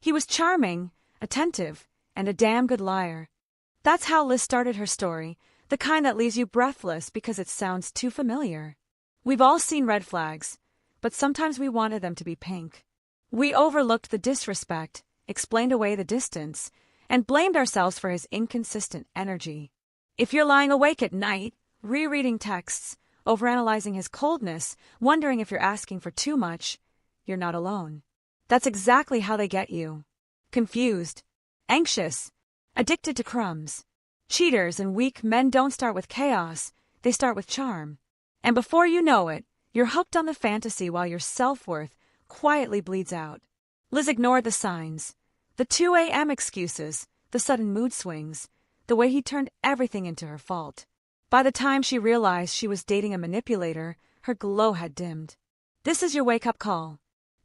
He was charming, attentive, and a damn good liar. That's how Liz started her story, the kind that leaves you breathless because it sounds too familiar. We've all seen red flags, but sometimes we wanted them to be pink. We overlooked the disrespect, explained away the distance, and blamed ourselves for his inconsistent energy. If you're lying awake at night, rereading texts, overanalyzing his coldness, wondering if you're asking for too much, you're not alone. That's exactly how they get you. Confused, anxious, addicted to crumbs. Cheaters and weak men don't start with chaos, they start with charm. And before you know it, you're hooked on the fantasy while your self-worth quietly bleeds out. Liz ignored the signs, the 2 a.m. excuses, the sudden mood swings, the way he turned everything into her fault. By the time she realized she was dating a manipulator, her glow had dimmed. This is your wake-up call.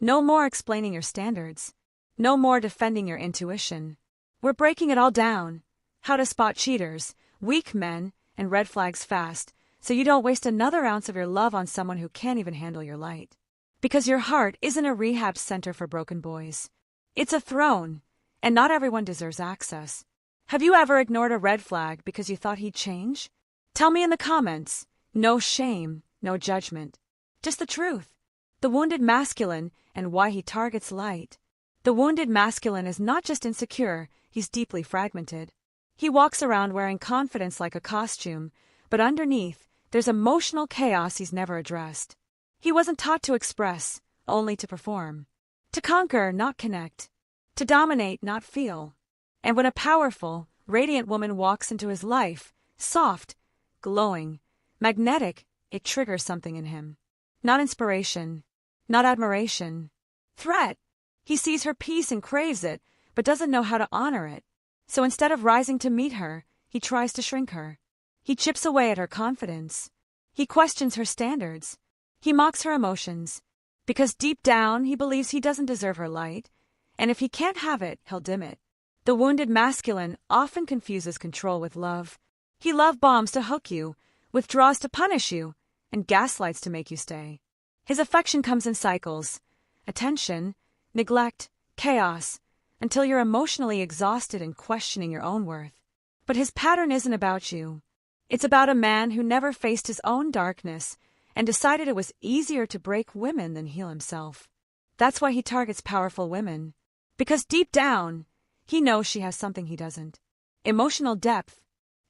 No more explaining your standards. No more defending your intuition. We're breaking it all down. How to spot cheaters, weak men, and red flags fast, so you don't waste another ounce of your love on someone who can't even handle your light. Because your heart isn't a rehab center for broken boys. It's a throne, and not everyone deserves access. Have you ever ignored a red flag because you thought he'd change? Tell me in the comments. No shame, no judgment. Just the truth. The wounded masculine and why he targets light. The wounded masculine is not just insecure, he's deeply fragmented. He walks around wearing confidence like a costume, but underneath, there's emotional chaos he's never addressed. He wasn't taught to express, only to perform. To conquer, not connect. To dominate, not feel. And when a powerful, radiant woman walks into his life, soft, glowing, magnetic, it triggers something in him. Not inspiration, not admiration. Threat. He sees her peace and craves it, but doesn't know how to honor it. So instead of rising to meet her, he tries to shrink her. He chips away at her confidence. He questions her standards. He mocks her emotions. Because deep down, he believes he doesn't deserve her light, and if he can't have it, he'll dim it. The wounded masculine often confuses control with love. He love bombs to hook you, withdraws to punish you, and gaslights to make you stay. His affection comes in cycles. Attention, neglect, chaos, until you're emotionally exhausted and questioning your own worth. But his pattern isn't about you. It's about a man who never faced his own darkness and decided it was easier to break women than heal himself. That's why he targets powerful women. Because deep down, he knows she has something he doesn't. Emotional depth,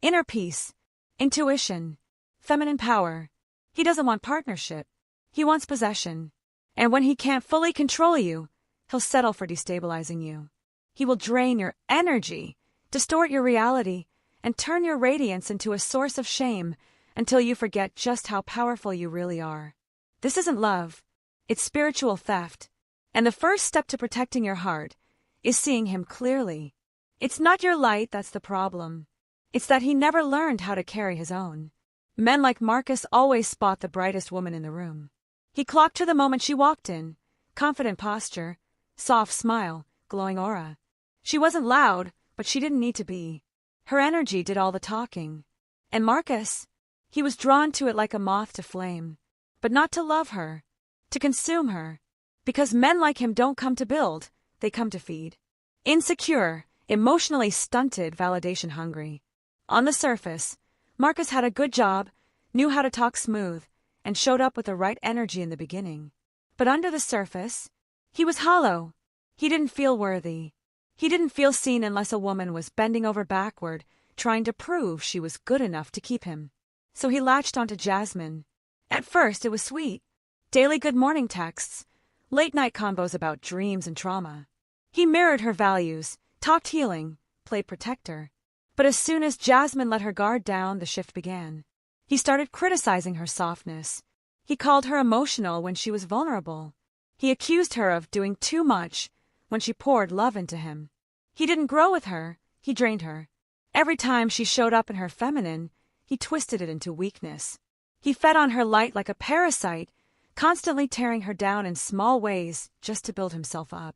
inner peace, intuition, feminine power. He doesn't want partnership. He wants possession. And when he can't fully control you, he'll settle for destabilizing you. He will drain your energy, distort your reality, and turn your radiance into a source of shame until you forget just how powerful you really are. This isn't love. It's spiritual theft. And the first step to protecting your heart is seeing him clearly. It's not your light that's the problem. It's that he never learned how to carry his own. Men like Marcus always spot the brightest woman in the room. He clocked her the moment she walked in. Confident posture, soft smile, glowing aura. She wasn't loud, but she didn't need to be. Her energy did all the talking. And Marcus, he was drawn to it like a moth to flame. But not to love her, to consume her. Because men like him don't come to build, they come to feed. Insecure, emotionally stunted, validation hungry. On the surface, Marcus had a good job, knew how to talk smooth, and showed up with the right energy in the beginning. But under the surface, he was hollow. He didn't feel worthy. He didn't feel seen unless a woman was bending over backward, trying to prove she was good enough to keep him. So he latched onto Jasmine. At first, it was sweet. Daily good morning texts, late-night combos about dreams and trauma. He mirrored her values, talked healing, played protector. But as soon as Jasmine let her guard down, the shift began. He started criticizing her softness. He called her emotional when she was vulnerable. He accused her of doing too much when she poured love into him. He didn't grow with her, he drained her. Every time she showed up in her feminine, he twisted it into weakness. He fed on her light like a parasite, constantly tearing her down in small ways just to build himself up.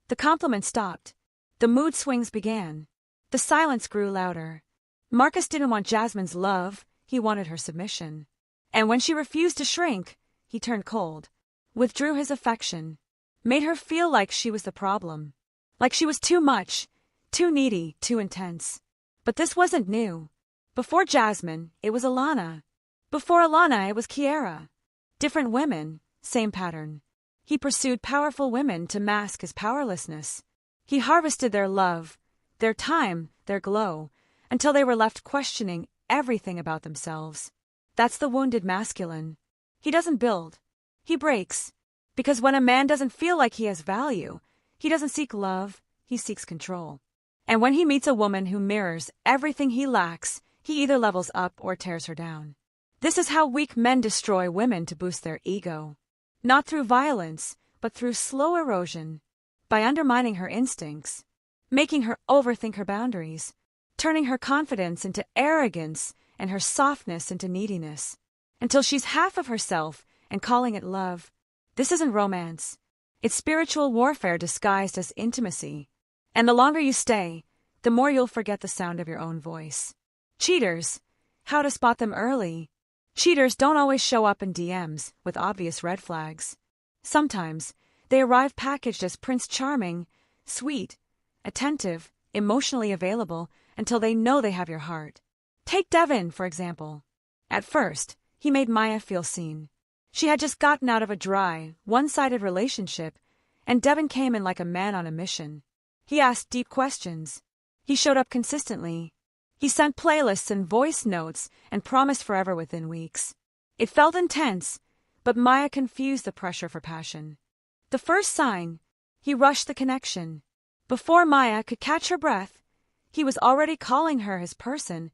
The compliments stopped. The mood swings began. The silence grew louder. Marcus didn't want Jasmine's love, he wanted her submission. And when she refused to shrink, he turned cold, withdrew his affection, made her feel like she was the problem. Like she was too much, too needy, too intense. But this wasn't new. Before Jasmine, it was Alana. Before Alana, it was Kiara. Different women, same pattern. He pursued powerful women to mask his powerlessness. He harvested their love, their time, their glow, until they were left questioning everything about themselves. That's the wounded masculine. He doesn't build. He breaks. Because when a man doesn't feel like he has value, he doesn't seek love, he seeks control. And when he meets a woman who mirrors everything he lacks, he either levels up or tears her down. This is how weak men destroy women to boost their ego. Not through violence, but through slow erosion. By undermining her instincts, making her overthink her boundaries, turning her confidence into arrogance and her softness into neediness, until she's half of herself and calling it love. This isn't romance. It's spiritual warfare disguised as intimacy. And the longer you stay, the more you'll forget the sound of your own voice. Cheaters. How to spot them early. Cheaters don't always show up in DMs with obvious red flags. Sometimes, they arrive packaged as Prince Charming, sweet, attentive, emotionally available until they know they have your heart. Take Devin, for example. At first, he made Maya feel seen. She had just gotten out of a dry, one-sided relationship, and Devin came in like a man on a mission. He asked deep questions. He showed up consistently. He sent playlists and voice notes and promised forever within weeks. It felt intense, but Maya confused the pressure for passion. The first sign, he rushed the connection. Before Maya could catch her breath, he was already calling her his person,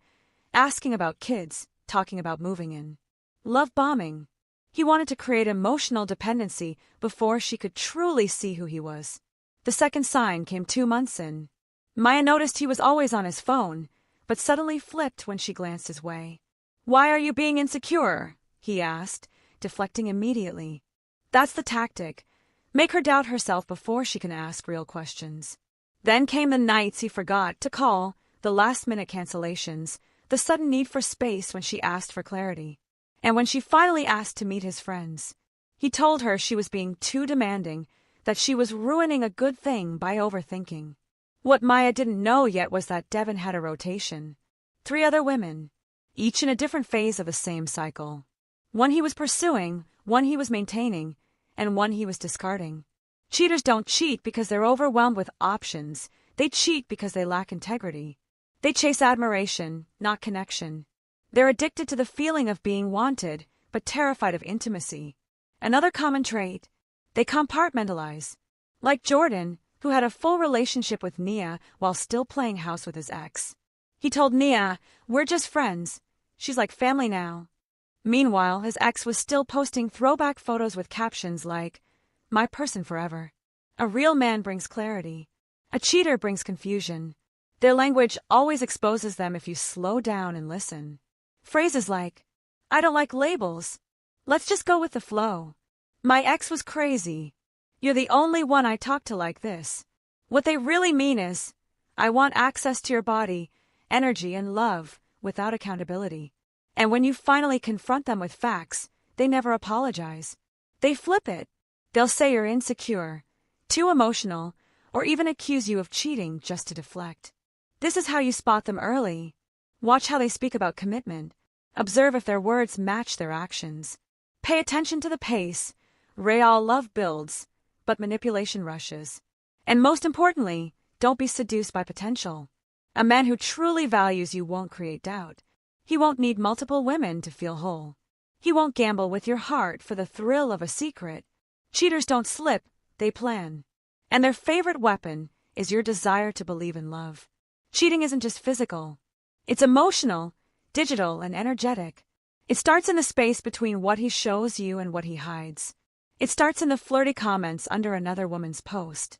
asking about kids, talking about moving in. Love bombing. He wanted to create emotional dependency before she could truly see who he was. The second sign came 2 months in. Maya noticed he was always on his phone, but suddenly flipped when she glanced his way. "Why are you being insecure?" he asked, deflecting immediately. That's the tactic. Make her doubt herself before she can ask real questions. Then came the nights he forgot to call, the last-minute cancellations, the sudden need for space when she asked for clarity. And when she finally asked to meet his friends, he told her she was being too demanding, that she was ruining a good thing by overthinking. What Maya didn't know yet was that Devin had a rotation. 3 other women, each in a different phase of the same cycle. One he was pursuing, one he was maintaining, and one he was discarding. Cheaters don't cheat because they're overwhelmed with options. They cheat because they lack integrity. They chase admiration, not connection. They're addicted to the feeling of being wanted, but terrified of intimacy. Another common trait, they compartmentalize. Like Jordan, who had a full relationship with Nia while still playing house with his ex. He told Nia, "We're just friends. She's like family now." Meanwhile, his ex was still posting throwback photos with captions like, "My person forever." A real man brings clarity. A cheater brings confusion. Their language always exposes them if you slow down and listen. Phrases like, "I don't like labels. Let's just go with the flow. My ex was crazy. You're the only one I talk to like this." What they really mean is, "I want access to your body, energy, and love without accountability." And when you finally confront them with facts, they never apologize. They flip it. They'll say you're insecure, too emotional, or even accuse you of cheating just to deflect. This is how you spot them early. Watch how they speak about commitment. Observe if their words match their actions. Pay attention to the pace. Real love builds, but manipulation rushes. And most importantly, don't be seduced by potential. A man who truly values you won't create doubt. He won't need multiple women to feel whole. He won't gamble with your heart for the thrill of a secret. Cheaters don't slip, they plan. And their favorite weapon is your desire to believe in love. Cheating isn't just physical. It's emotional, digital, and energetic. It starts in the space between what he shows you and what he hides. It starts in the flirty comments under another woman's post.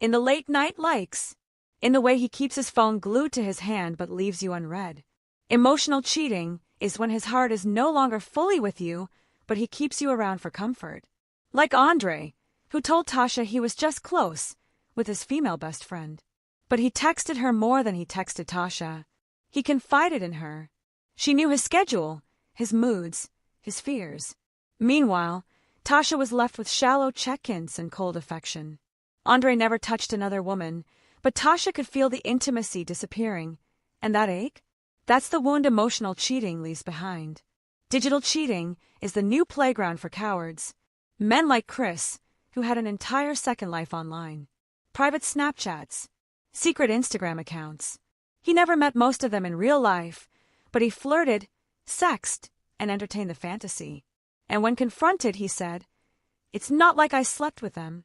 In the late-night likes. In the way he keeps his phone glued to his hand but leaves you unread. Emotional cheating is when his heart is no longer fully with you, but he keeps you around for comfort. Like Andre, who told Tasha he was just close with his female best friend. But he texted her more than he texted Tasha. He confided in her. She knew his schedule, his moods, his fears. Meanwhile, Tasha was left with shallow check-ins and cold affection. Andre never touched another woman, but Tasha could feel the intimacy disappearing. And that ache? That's the wound emotional cheating leaves behind. Digital cheating is the new playground for cowards. Men like Chris, who had an entire second life online. Private Snapchats. Secret Instagram accounts. He never met most of them in real life, but he flirted, sexted, and entertained the fantasy. And when confronted, he said, "It's not like I slept with them."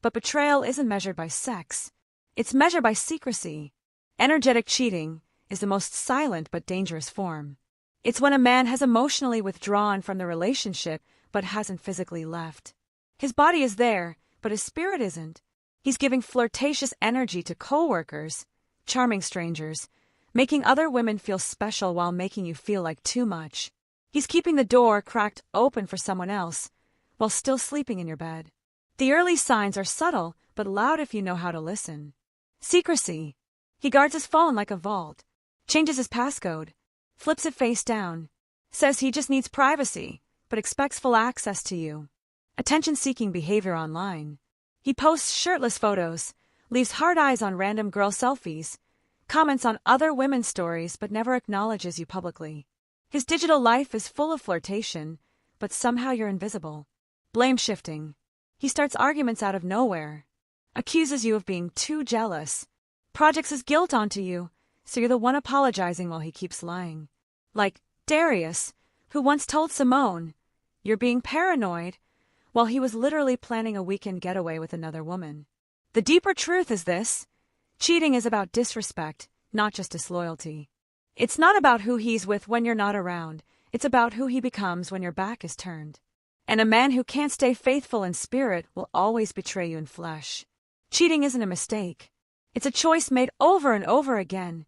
But betrayal isn't measured by sex. It's measured by secrecy. Energetic cheating is the most silent but dangerous form. It's when a man has emotionally withdrawn from the relationship but hasn't physically left. His body is there, but his spirit isn't. He's giving flirtatious energy to coworkers, charming strangers, making other women feel special while making you feel like too much. He's keeping the door cracked open for someone else while still sleeping in your bed. The early signs are subtle but loud if you know how to listen. Secrecy. He guards his phone like a vault, changes his passcode, flips it face down, says he just needs privacy, but expects full access to you. Attention-seeking behavior online. He posts shirtless photos, leaves hard eyes on random girl selfies, comments on other women's stories but never acknowledges you publicly. His digital life is full of flirtation, but somehow you're invisible. Blame shifting. He starts arguments out of nowhere, accuses you of being too jealous, projects his guilt onto you, so you're the one apologizing while he keeps lying. Like Darius, who once told Simone, "You're being paranoid," while he was literally planning a weekend getaway with another woman. The deeper truth is this: cheating is about disrespect, not just disloyalty. It's not about who he's with when you're not around, it's about who he becomes when your back is turned. And a man who can't stay faithful in spirit will always betray you in flesh. Cheating isn't a mistake. It's a choice made over and over again.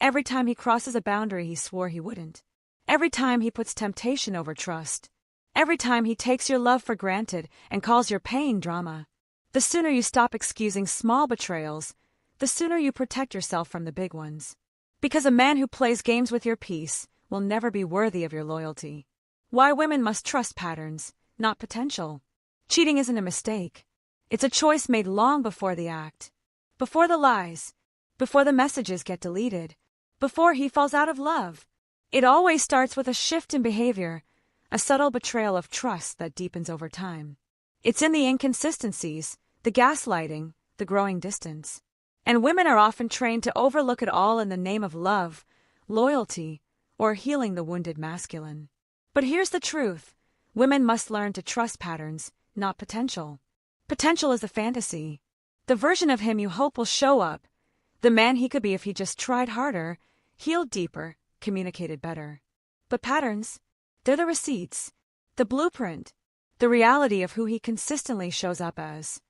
Every time he crosses a boundary he swore he wouldn't. Every time he puts temptation over trust. Every time he takes your love for granted and calls your pain drama. The sooner you stop excusing small betrayals, the sooner you protect yourself from the big ones. Because a man who plays games with your peace will never be worthy of your loyalty. Why women must trust patterns, not potential. Cheating isn't a mistake. It's a choice made long before the act. Before the lies. Before the messages get deleted. Before he falls out of love. It always starts with a shift in behavior, a subtle betrayal of trust that deepens over time. It's in the inconsistencies, the gaslighting, the growing distance. And women are often trained to overlook it all in the name of love, loyalty, or healing the wounded masculine. But here's the truth. Women must learn to trust patterns, not potential. Potential is a fantasy. The version of him you hope will show up. The man he could be if he just tried harder, healed deeper, communicated better. But patterns, they're the receipts, the blueprint, the reality of who he consistently shows up as.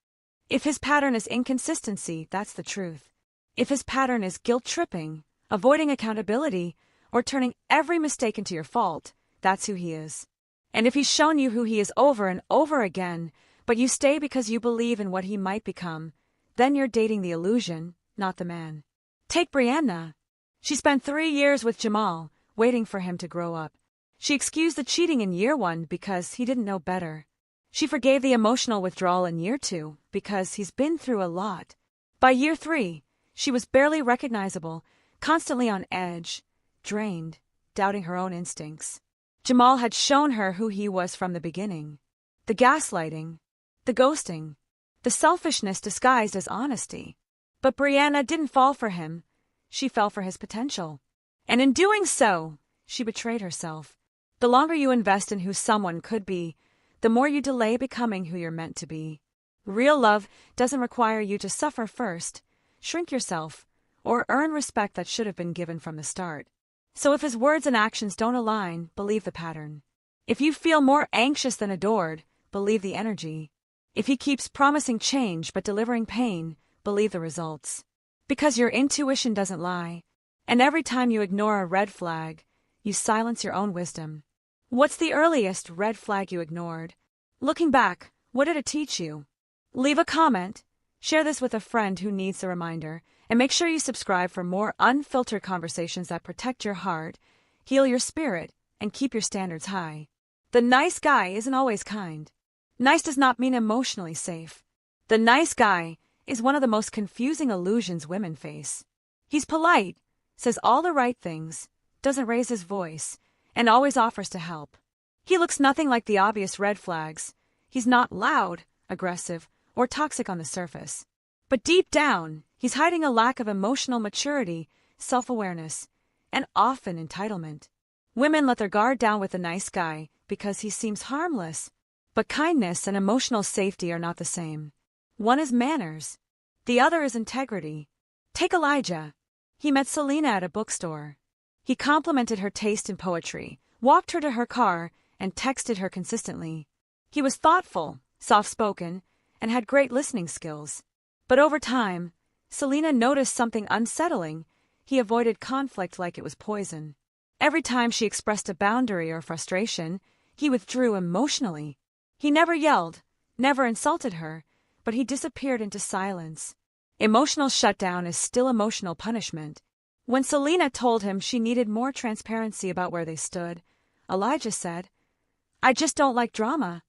If his pattern is inconsistency, that's the truth. If his pattern is guilt-tripping, avoiding accountability, or turning every mistake into your fault, that's who he is. And if he's shown you who he is over and over again, but you stay because you believe in what he might become, then you're dating the illusion, not the man. Take Brianna. She spent 3 years with Jamal, waiting for him to grow up. She excused the cheating in year 1 because he didn't know better. She forgave the emotional withdrawal in year 2 because he's been through a lot. By year 3, she was barely recognizable, constantly on edge, drained, doubting her own instincts. Jamal had shown her who he was from the beginning. The gaslighting, the ghosting, the selfishness disguised as honesty. But Brianna didn't fall for him. She fell for his potential. And in doing so, she betrayed herself. The longer you invest in who someone could be, the more you delay becoming who you're meant to be. Real love doesn't require you to suffer first, shrink yourself, or earn respect that should have been given from the start. So if his words and actions don't align, believe the pattern. If you feel more anxious than adored, believe the energy. If he keeps promising change but delivering pain, believe the results. Because your intuition doesn't lie, and every time you ignore a red flag, you silence your own wisdom. What's the earliest red flag you ignored? Looking back, what did it teach you? Leave a comment, share this with a friend who needs a reminder, and make sure you subscribe for more unfiltered conversations that protect your heart, heal your spirit, and keep your standards high. The nice guy isn't always kind. Nice does not mean emotionally safe. The nice guy is one of the most confusing illusions women face. He's polite, says all the right things, doesn't raise his voice, and always offers to help. He looks nothing like the obvious red flags. He's not loud, aggressive, or toxic on the surface. But deep down, he's hiding a lack of emotional maturity, self-awareness, and often entitlement. Women let their guard down with the nice guy because he seems harmless. But kindness and emotional safety are not the same. One is manners. The other is integrity. Take Elijah. He met Selena at a bookstore. He complimented her taste in poetry, walked her to her car, and texted her consistently. He was thoughtful, soft-spoken, and had great listening skills. But over time, Selena noticed something unsettling. He avoided conflict like it was poison. Every time she expressed a boundary or frustration, he withdrew emotionally. He never yelled, never insulted her, but he disappeared into silence. Emotional shutdown is still emotional punishment. When Selena told him she needed more transparency about where they stood, Elijah said, "I just don't like drama."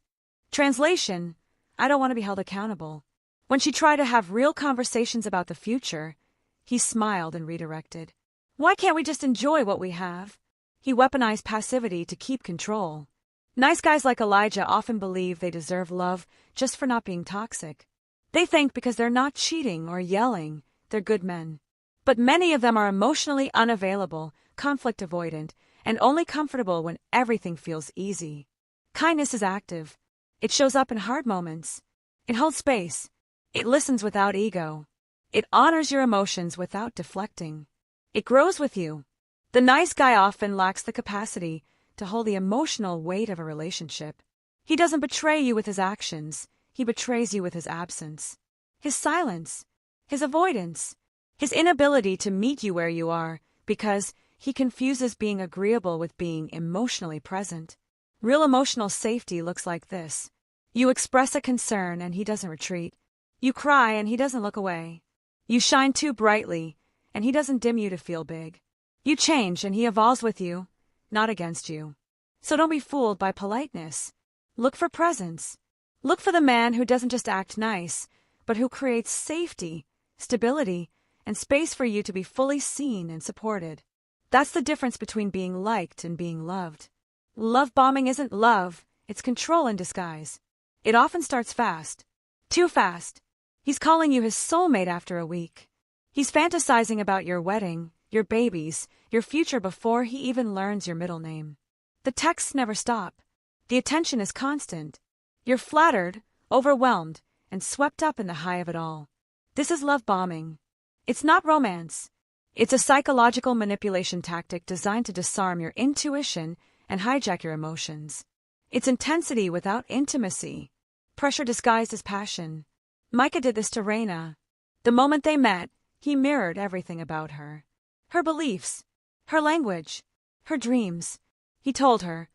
Translation: I don't want to be held accountable. When she tried to have real conversations about the future, he smiled and redirected. Why can't we just enjoy what we have? He weaponized passivity to keep control. Nice guys like Elijah often believe they deserve love just for not being toxic. They think because they're not cheating or yelling, they're good men. But many of them are emotionally unavailable, conflict avoidant, and only comfortable when everything feels easy. Kindness is active. It shows up in hard moments. It holds space. It listens without ego. It honors your emotions without deflecting. It grows with you. The nice guy often lacks the capacity to hold the emotional weight of a relationship. He doesn't betray you with his actions. He betrays you with his absence. His silence. His avoidance. His inability to meet you where you are, because he confuses being agreeable with being emotionally present. Real emotional safety looks like this. You express a concern and he doesn't retreat. You cry and he doesn't look away. You shine too brightly and he doesn't dim you to feel big. You change and he evolves with you, not against you. So don't be fooled by politeness. Look for presence. Look for the man who doesn't just act nice, but who creates safety, stability, and space for you to be fully seen and supported. That's the difference between being liked and being loved. Love bombing isn't love, it's control in disguise. It often starts fast. Too fast. He's calling you his soulmate after a week. He's fantasizing about your wedding, your babies, your future before he even learns your middle name. The texts never stop. The attention is constant. You're flattered, overwhelmed, and swept up in the high of it all. This is love bombing. It's not romance. It's a psychological manipulation tactic designed to disarm your intuition and hijack your emotions. It's intensity without intimacy. Pressure disguised as passion. Micah did this to Raina. The moment they met, he mirrored everything about her. Her beliefs, her language, her dreams. He told her,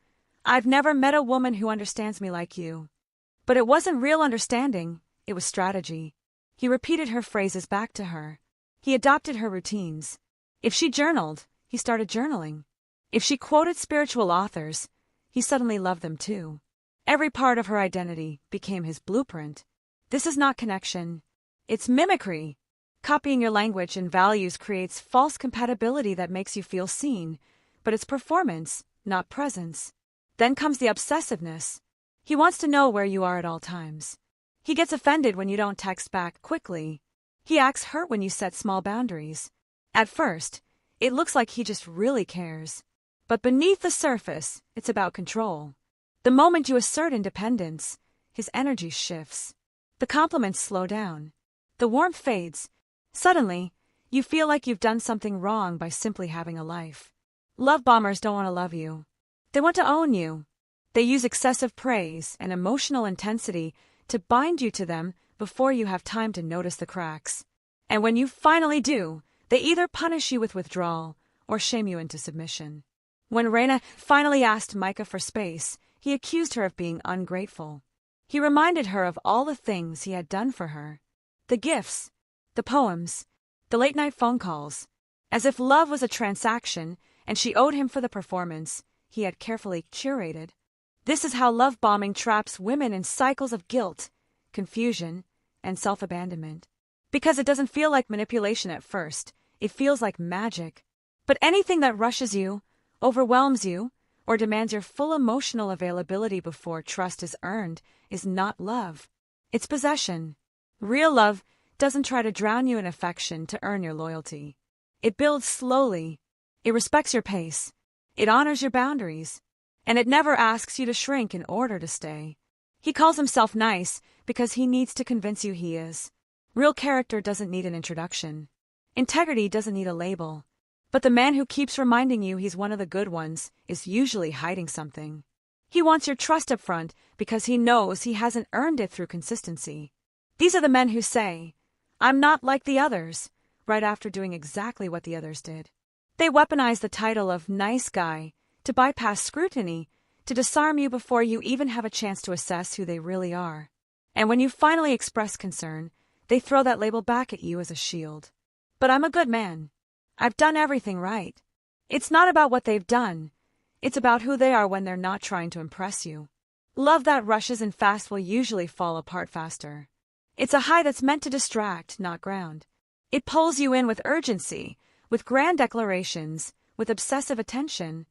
"I've never met a woman who understands me like you." But it wasn't real understanding, it was strategy. He repeated her phrases back to her. He adopted her routines. If she journaled, he started journaling. If she quoted spiritual authors, he suddenly loved them too. Every part of her identity became his blueprint. This is not connection. It's mimicry. Copying your language and values creates false compatibility that makes you feel seen, but it's performance, not presence. Then comes the obsessiveness. He wants to know where you are at all times. He gets offended when you don't text back quickly. He acts hurt when you set small boundaries. At first, it looks like he just really cares. But beneath the surface, it's about control. The moment you assert independence, his energy shifts. The compliments slow down. The warmth fades. Suddenly, you feel like you've done something wrong by simply having a life. Love bombers don't want to love you. They want to own you. They use excessive praise and emotional intensity to bind you to them before you have time to notice the cracks. And when you finally do, they either punish you with withdrawal or shame you into submission. When Raina finally asked Micah for space, he accused her of being ungrateful. He reminded her of all the things he had done for her. The gifts, the poems, the late-night phone calls. As if love was a transaction and she owed him for the performance he had carefully curated. This is how love bombing traps women in cycles of guilt, confusion, and self-abandonment. Because it doesn't feel like manipulation at first, it feels like magic. But anything that rushes you, overwhelms you, or demands your full emotional availability before trust is earned is not love. It's possession. Real love doesn't try to drown you in affection to earn your loyalty. It builds slowly. It respects your pace. It honors your boundaries. And it never asks you to shrink in order to stay. He calls himself nice because he needs to convince you he is. Real character doesn't need an introduction. Integrity doesn't need a label. But the man who keeps reminding you he's one of the good ones is usually hiding something. He wants your trust up front because he knows he hasn't earned it through consistency. These are the men who say, "I'm not like the others," right after doing exactly what the others did. They weaponize the title of nice guy to bypass scrutiny, to disarm you before you even have a chance to assess who they really are. And when you finally express concern, they throw that label back at you as a shield. But I'm a good man. I've done everything right. It's not about what they've done. It's about who they are when they're not trying to impress you. Love that rushes in fast will usually fall apart faster. It's a high that's meant to distract, not ground. It pulls you in with urgency, with grand declarations, with obsessive attention,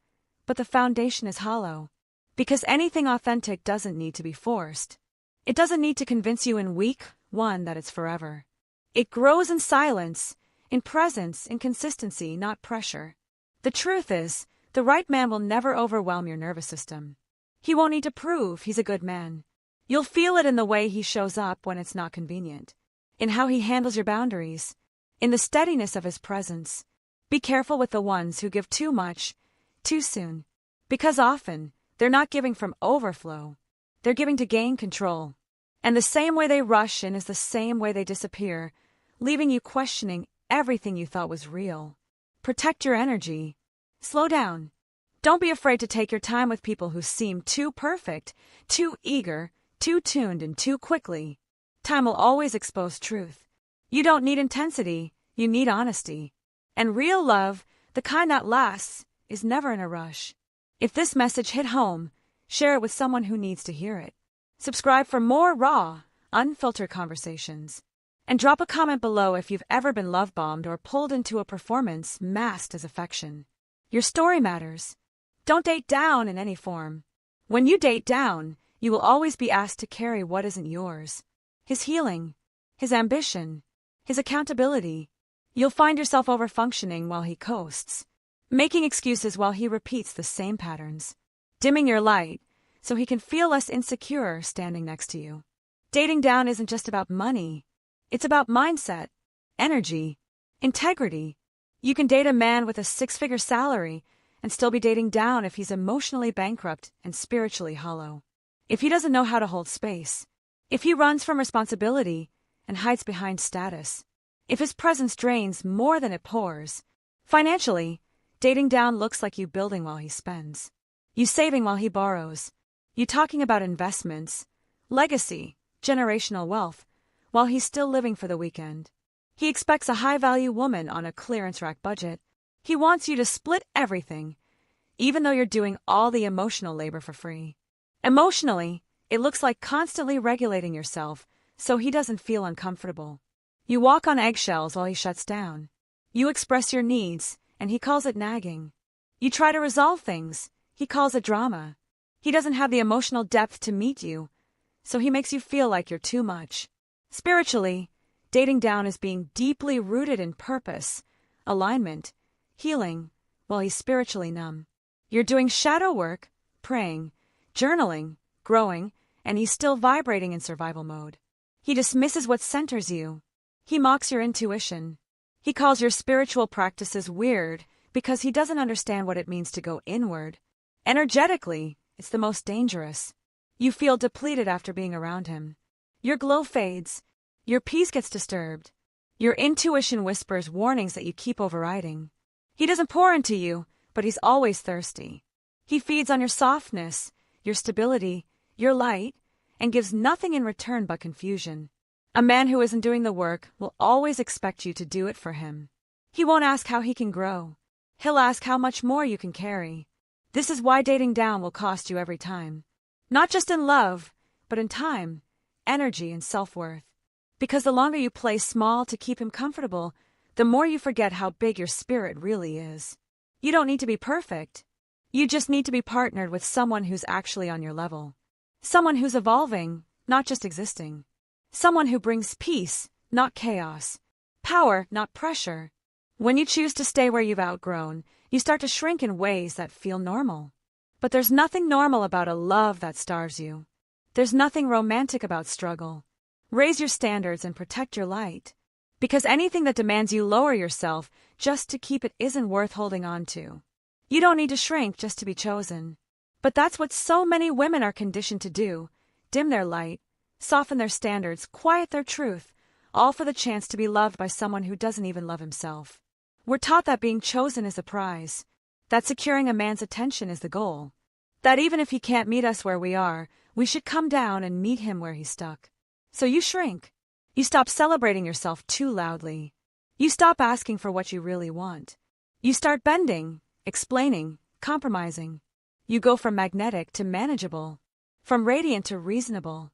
but the foundation is hollow. Because anything authentic doesn't need to be forced. It doesn't need to convince you in week one that it's forever. It grows in silence, in presence, in consistency, not pressure. The truth is, the right man will never overwhelm your nervous system. He won't need to prove he's a good man. You'll feel it in the way he shows up when it's not convenient, in how he handles your boundaries, in the steadiness of his presence. Be careful with the ones who give too much, too soon, because often they're not giving from overflow. They're giving to gain control. And the same way they rush in is the same way they disappear, leaving you questioning everything you thought was real. Protect your energy. Slow down. Don't be afraid to take your time with people who seem too perfect, too eager, too tuned, and too quickly. Time will always expose truth. You don't need intensity, you need honesty. And real love, the kind that lasts, is never in a rush. If this message hit home, share it with someone who needs to hear it. Subscribe for more raw, unfiltered conversations. And drop a comment below if you've ever been love-bombed or pulled into a performance masked as affection. Your story matters. Don't date down in any form. When you date down, you will always be asked to carry what isn't yours. His healing, his ambition, his accountability. You'll find yourself overfunctioning while he coasts, making excuses while he repeats the same patterns, dimming your light so he can feel less insecure standing next to you. Dating down isn't just about money. It's about mindset, energy, integrity. You can date a man with a 6-figure salary and still be dating down if he's emotionally bankrupt and spiritually hollow. If he doesn't know how to hold space. If he runs from responsibility and hides behind status. If his presence drains more than it pours. Financially, dating down looks like you building while he spends. You saving while he borrows. You talking about investments, legacy, generational wealth, while he's still living for the weekend. He expects a high-value woman on a clearance rack budget. He wants you to split everything, even though you're doing all the emotional labor for free. Emotionally, it looks like constantly regulating yourself so he doesn't feel uncomfortable. You walk on eggshells while he shuts down. You express your needs, and he calls it nagging. You try to resolve things. He calls it drama. He doesn't have the emotional depth to meet you, so he makes you feel like you're too much. Spiritually, dating down is being deeply rooted in purpose, alignment, healing, while he's spiritually numb. You're doing shadow work, praying, journaling, growing, and he's still vibrating in survival mode. He dismisses what centers you. He mocks your intuition. He calls your spiritual practices weird because he doesn't understand what it means to go inward. Energetically, it's the most dangerous. You feel depleted after being around him. Your glow fades. Your peace gets disturbed. Your intuition whispers warnings that you keep overriding. He doesn't pour into you, but he's always thirsty. He feeds on your softness, your stability, your light, and gives nothing in return but confusion. A man who isn't doing the work will always expect you to do it for him. He won't ask how he can grow. He'll ask how much more you can carry. This is why dating down will cost you every time. Not just in love, but in time, energy, and self-worth. Because the longer you play small to keep him comfortable, the more you forget how big your spirit really is. You don't need to be perfect. You just need to be partnered with someone who's actually on your level. Someone who's evolving, not just existing. Someone who brings peace, not chaos. Power, not pressure. When you choose to stay where you've outgrown, you start to shrink in ways that feel normal. But there's nothing normal about a love that starves you. There's nothing romantic about struggle. Raise your standards and protect your light. Because anything that demands you lower yourself just to keep it isn't worth holding on to. You don't need to shrink just to be chosen. But that's what so many women are conditioned to do. Dim their light, soften their standards, quiet their truth, all for the chance to be loved by someone who doesn't even love himself. We're taught that being chosen is a prize, that securing a man's attention is the goal, that even if he can't meet us where we are, we should come down and meet him where he's stuck. So you shrink. You stop celebrating yourself too loudly. You stop asking for what you really want. You start bending, explaining, compromising. You go from magnetic to manageable, from radiant to reasonable,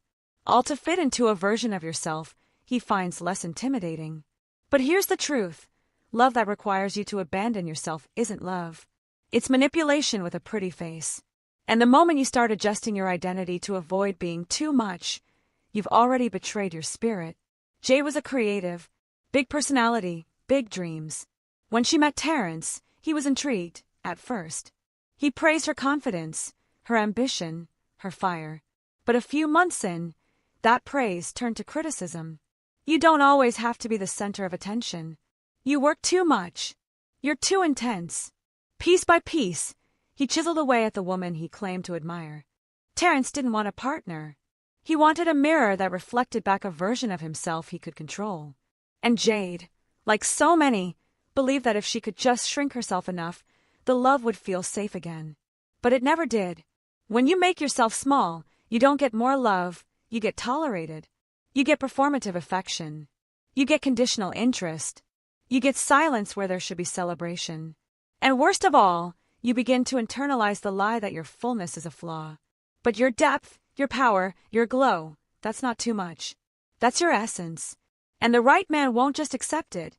all to fit into a version of yourself he finds less intimidating. But here's the truth. Love that requires you to abandon yourself isn't love. It's manipulation with a pretty face. And the moment you start adjusting your identity to avoid being too much, you've already betrayed your spirit. Jay was a creative, big personality, big dreams. When she met Terrence, he was intrigued, at first. He praised her confidence, her ambition, her fire. But a few months in, that praise turned to criticism. You don't always have to be the center of attention. You work too much. You're too intense. Piece by piece, he chiseled away at the woman he claimed to admire. Terrence didn't want a partner. He wanted a mirror that reflected back a version of himself he could control. And Jade, like so many, believed that if she could just shrink herself enough, the love would feel safe again. But it never did. When you make yourself small, you don't get more love, you get tolerated. You get performative affection. You get conditional interest. You get silence where there should be celebration. And worst of all, you begin to internalize the lie that your fullness is a flaw. But your depth, your power, your glow, that's not too much. That's your essence. And the right man won't just accept it.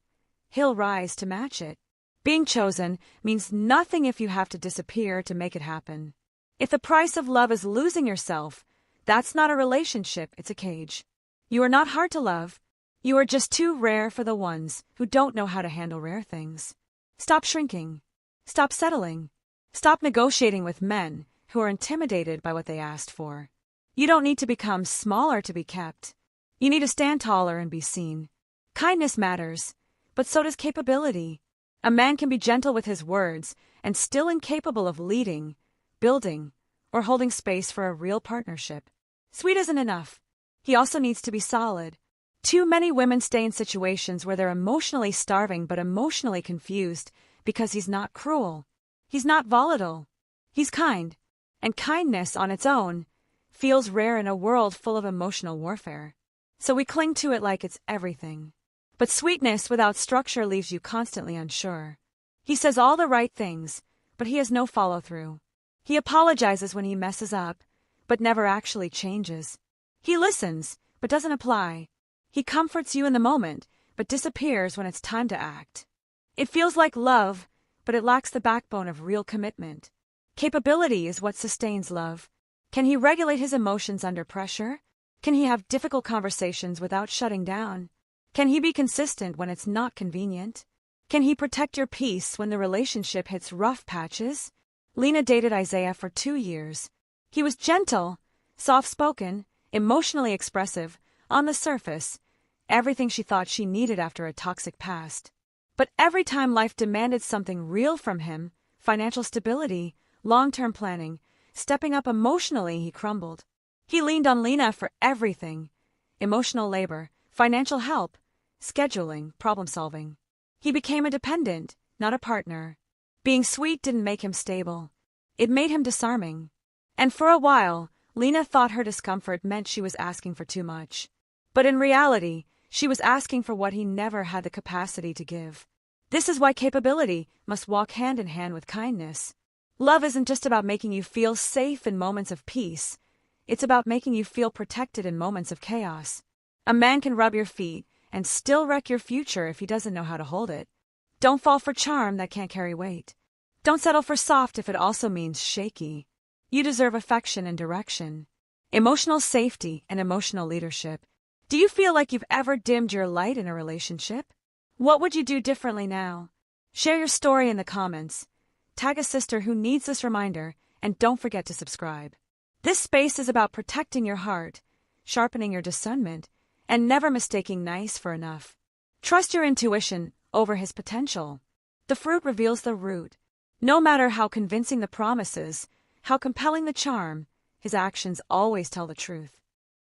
He'll rise to match it. Being chosen means nothing if you have to disappear to make it happen. If the price of love is losing yourself, that's not a relationship, it's a cage. You are not hard to love. You are just too rare for the ones who don't know how to handle rare things. Stop shrinking. Stop settling. Stop negotiating with men who are intimidated by what they asked for. You don't need to become smaller to be kept. You need to stand taller and be seen. Kindness matters, but so does capability. A man can be gentle with his words and still incapable of leading, building, or holding space for a real partnership. Sweet isn't enough. He also needs to be solid. Too many women stay in situations where they're emotionally starving but emotionally confused because he's not cruel. He's not volatile. He's kind. And kindness on its own feels rare in a world full of emotional warfare. So we cling to it like it's everything. But sweetness without structure leaves you constantly unsure. He says all the right things, but he has no follow-through. He apologizes when he messes up, but never actually changes. He listens, but doesn't apply. He comforts you in the moment, but disappears when it's time to act. It feels like love, but it lacks the backbone of real commitment. Capability is what sustains love. Can he regulate his emotions under pressure? Can he have difficult conversations without shutting down? Can he be consistent when it's not convenient? Can he protect your peace when the relationship hits rough patches? Lena dated Isaiah for 2 years. He was gentle, soft-spoken, emotionally expressive, on the surface, everything she thought she needed after a toxic past. But every time life demanded something real from him, financial stability, long-term planning, stepping up emotionally, he crumbled. He leaned on Lena for everything: emotional labor, financial help, scheduling, problem-solving. He became a dependent, not a partner. Being sweet didn't make him stable. It made him disarming. And for a while, Lena thought her discomfort meant she was asking for too much. But in reality, she was asking for what he never had the capacity to give. This is why capability must walk hand in hand with kindness. Love isn't just about making you feel safe in moments of peace. It's about making you feel protected in moments of chaos. A man can rub your feet and still wreck your future if he doesn't know how to hold it. Don't fall for charm that can't carry weight. Don't settle for soft if it also means shaky. You deserve affection and direction, emotional safety and emotional leadership. Do you feel like you've ever dimmed your light in a relationship? What would you do differently now? Share your story in the comments. Tag a sister who needs this reminder, and don't forget to subscribe. This space is about protecting your heart, sharpening your discernment, and never mistaking nice for enough. Trust your intuition over his potential. The fruit reveals the root. No matter how convincing the promises, how compelling the charm, his actions always tell the truth.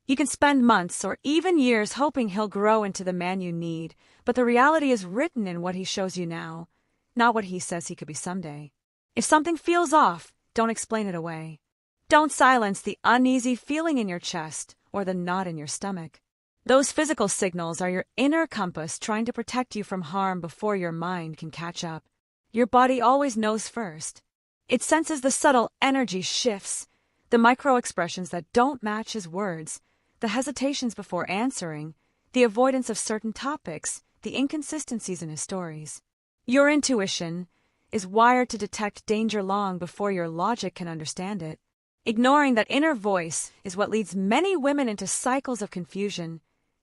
You can spend months or even years hoping he'll grow into the man you need, but the reality is written in what he shows you now, not what he says he could be someday. If something feels off, don't explain it away. Don't silence the uneasy feeling in your chest or the knot in your stomach. Those physical signals are your inner compass trying to protect you from harm before your mind can catch up. Your body always knows first. It senses the subtle energy shifts, the micro-expressions that don't match his words, the hesitations before answering, the avoidance of certain topics, the inconsistencies in his stories. Your intuition is wired to detect danger long before your logic can understand it. Ignoring that inner voice is what leads many women into cycles of confusion,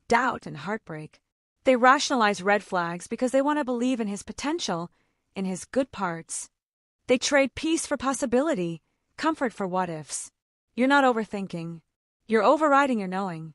doubt, and heartbreak. They rationalize red flags because they want to believe in his potential, in his good parts. They trade peace for possibility, comfort for what-ifs. You're not overthinking. You're overriding your knowing.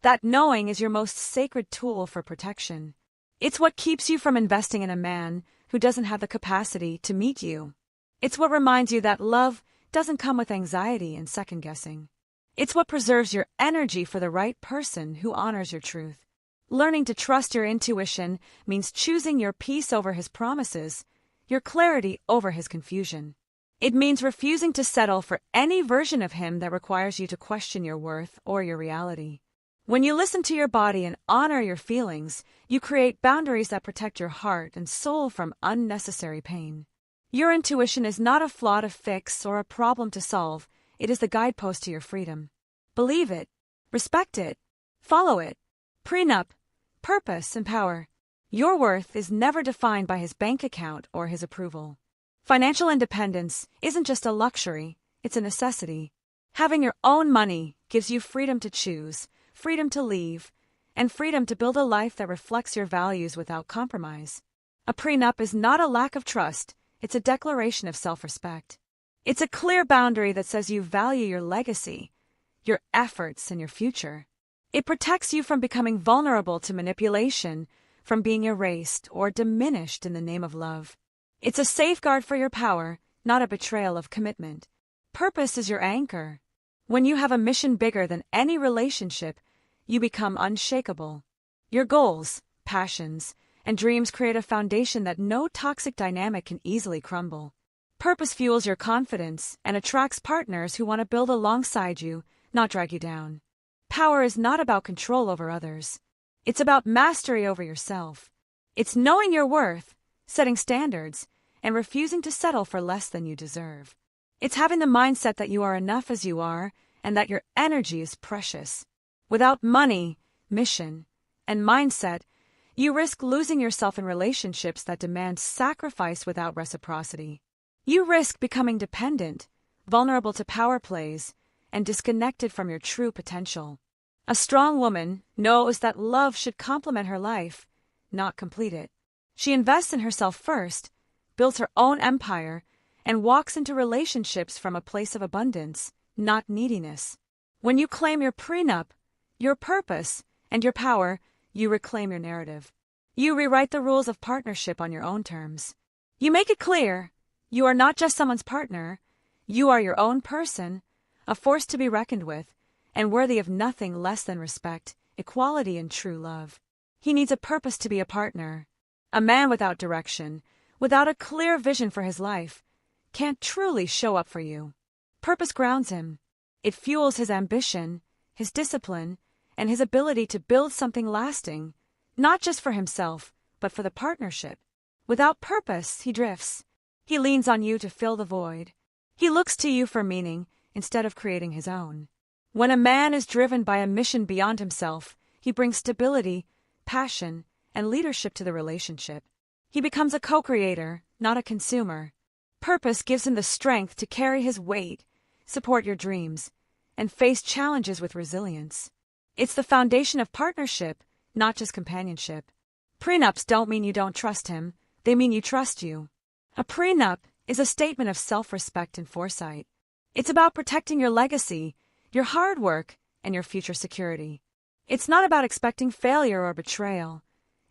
That knowing is your most sacred tool for protection. It's what keeps you from investing in a man who doesn't have the capacity to meet you. It's what reminds you that love doesn't come with anxiety and second-guessing. It's what preserves your energy for the right person who honors your truth. Learning to trust your intuition means choosing your peace over his promises, your clarity over his confusion. It means refusing to settle for any version of him that requires you to question your worth or your reality. When you listen to your body and honor your feelings, you create boundaries that protect your heart and soul from unnecessary pain. Your intuition is not a flaw to fix or a problem to solve. It is the guidepost to your freedom. Believe it, respect it, follow it. Prenup, purpose, and power. Your worth is never defined by his bank account or his approval. Financial independence isn't just a luxury, it's a necessity. Having your own money gives you freedom to choose, freedom to leave, and freedom to build a life that reflects your values without compromise. A prenup is not a lack of trust, it's a declaration of self-respect. It's a clear boundary that says you value your legacy, your efforts, and your future. It protects you from becoming vulnerable to manipulation, from being erased or diminished in the name of love. It's a safeguard for your power, not a betrayal of commitment. Purpose is your anchor. When you have a mission bigger than any relationship, you become unshakable. Your goals, passions, and dreams create a foundation that no toxic dynamic can easily crumble. Purpose fuels your confidence and attracts partners who want to build alongside you, not drag you down. Power is not about control over others. It's about mastery over yourself. It's knowing your worth, setting standards, and refusing to settle for less than you deserve. It's having the mindset that you are enough as you are and that your energy is precious. Without money, mission, and mindset, you risk losing yourself in relationships that demand sacrifice without reciprocity. You risk becoming dependent, vulnerable to power plays, and disconnected from your true potential. A strong woman knows that love should complement her life, not complete it. She invests in herself first, builds her own empire, and walks into relationships from a place of abundance, not neediness. When you claim your prenup, your purpose, and your power, you reclaim your narrative. You rewrite the rules of partnership on your own terms. You make it clear, you are not just someone's partner, you are your own person, a force to be reckoned with, and worthy of nothing less than respect, equality, and true love. He needs a purpose to be a partner. A man without direction, without a clear vision for his life, can't truly show up for you. Purpose grounds him. It fuels his ambition, his discipline, and his ability to build something lasting, not just for himself, but for the partnership. Without purpose, he drifts. He leans on you to fill the void. He looks to you for meaning instead of creating his own. When a man is driven by a mission beyond himself, He brings stability, passion, and leadership to the relationship. He becomes a co-creator, not a consumer. Purpose gives him the strength to carry his weight, support your dreams, and face challenges with resilience. It's the foundation of partnership, not just companionship. Prenups don't mean you don't trust him, they mean you trust you. A prenup is a statement of self-respect and foresight. It's about protecting your legacy, your hard work, and your future security. It's not about expecting failure or betrayal.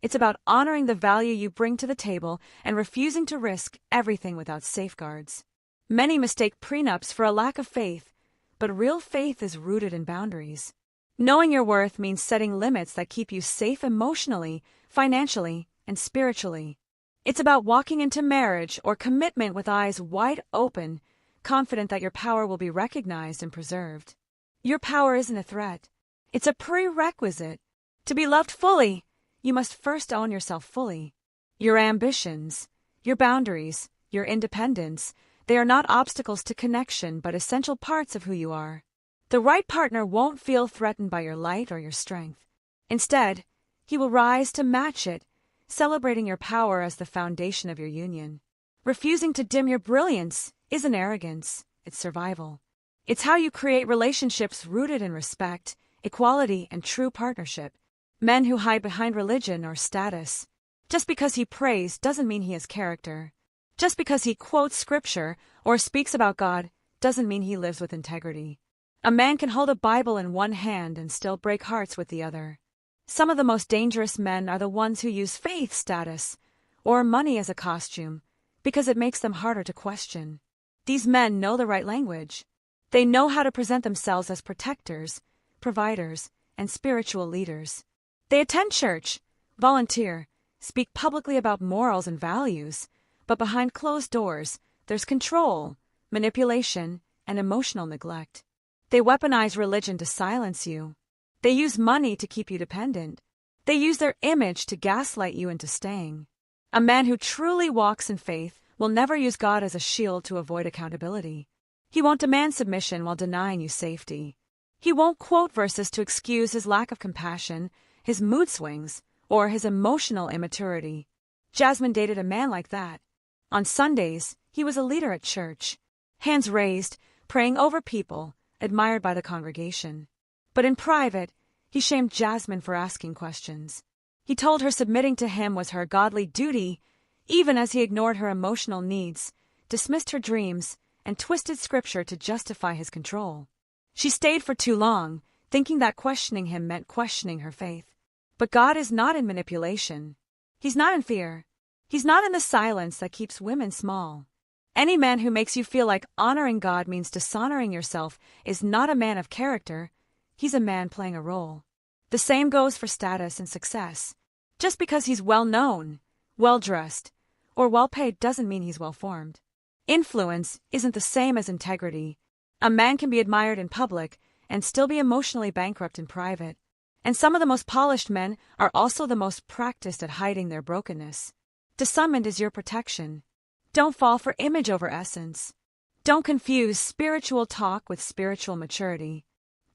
It's about honoring the value you bring to the table and refusing to risk everything without safeguards. Many mistake prenups for a lack of faith, but real faith is rooted in boundaries. Knowing your worth means setting limits that keep you safe emotionally, financially, and spiritually. It's about walking into marriage or commitment with eyes wide open, confident that your power will be recognized and preserved. Your power isn't a threat. It's a prerequisite. To be loved fully, you must first own yourself fully. Your ambitions, your boundaries, your independence, they are not obstacles to connection but essential parts of who you are. The right partner won't feel threatened by your light or your strength. Instead, he will rise to match it, celebrating your power as the foundation of your union. Refusing to dim your brilliance isn't arrogance, it's survival. It's how you create relationships rooted in respect, equality, and true partnership. Men who hide behind religion or status. Just because he prays doesn't mean he has character. Just because he quotes scripture or speaks about God doesn't mean he lives with integrity. A man can hold a Bible in one hand and still break hearts with the other. Some of the most dangerous men are the ones who use faith status or money as a costume because it makes them harder to question. These men know the right language. They know how to present themselves as protectors, providers, and spiritual leaders. They attend church, volunteer, speak publicly about morals and values, but behind closed doors, there's control, manipulation, and emotional neglect. They weaponize religion to silence you. They use money to keep you dependent. They use their image to gaslight you into staying. A man who truly walks in faith will never use God as a shield to avoid accountability. He won't demand submission while denying you safety. He won't quote verses to excuse his lack of compassion, his mood swings, or his emotional immaturity. Jasmine dated a man like that. On Sundays, he was a leader at church, hands raised, praying over people, admired by the congregation. But in private, he shamed Jasmine for asking questions. He told her submitting to him was her godly duty, even as he ignored her emotional needs, dismissed her dreams, and twisted scripture to justify his control. She stayed for too long, thinking that questioning him meant questioning her faith. But God is not in manipulation. He's not in fear. He's not in the silence that keeps women small. Any man who makes you feel like honoring God means dishonoring yourself is not a man of character. He's a man playing a role. The same goes for status and success. Just because he's well-known, well-dressed, or well-paid doesn't mean he's well-formed. Influence isn't the same as integrity. A man can be admired in public and still be emotionally bankrupt in private. And some of the most polished men are also the most practiced at hiding their brokenness. Discernment is your protection. Don't fall for image over essence. Don't confuse spiritual talk with spiritual maturity.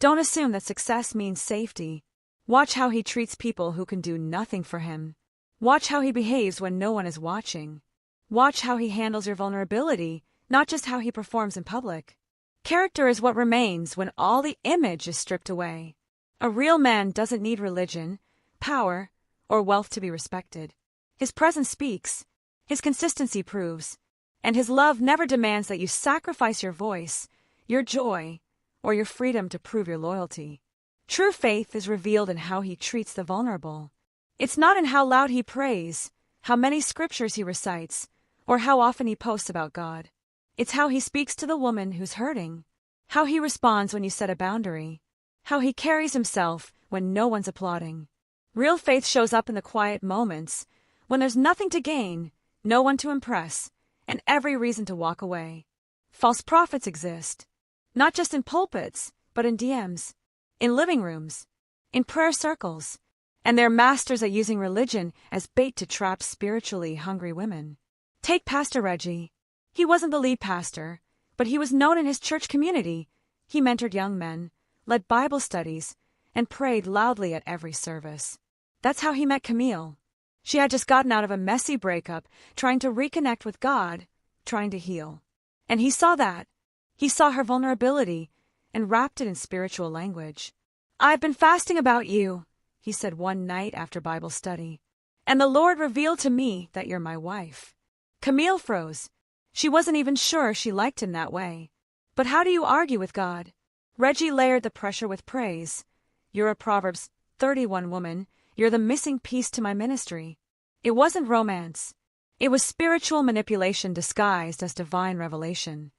Don't assume that success means safety. Watch how he treats people who can do nothing for him. Watch how he behaves when no one is watching. Watch how he handles your vulnerability, not just how he performs in public. Character is what remains when all the image is stripped away. A real man doesn't need religion, power, or wealth to be respected. His presence speaks, his consistency proves, and his love never demands that you sacrifice your voice, your joy, or your freedom to prove your loyalty. True faith is revealed in how he treats the vulnerable. It's not in how loud he prays, how many scriptures he recites, or how often he posts about God. It's how he speaks to the woman who's hurting, how he responds when you set a boundary, how he carries himself when no one's applauding. Real faith shows up in the quiet moments, when there's nothing to gain, no one to impress, and every reason to walk away. False prophets exist, not just in pulpits, but in DMs, in living rooms, in prayer circles, and they're masters at using religion as bait to trap spiritually hungry women. Take Pastor Reggie. He wasn't the lead pastor, but he was known in his church community. He mentored young men, led Bible studies, and prayed loudly at every service. That's how he met Camille. She had just gotten out of a messy breakup, trying to reconnect with God, trying to heal. And he saw that. He saw her vulnerability and wrapped it in spiritual language. "I've been fasting about you," he said one night after Bible study, "and the Lord revealed to me that you're my wife." Camille froze. She wasn't even sure she liked him that way. But how do you argue with God? Reggie layered the pressure with praise. "You're a Proverbs 31 woman. You're the missing piece to my ministry." It wasn't romance. It was spiritual manipulation disguised as divine revelation.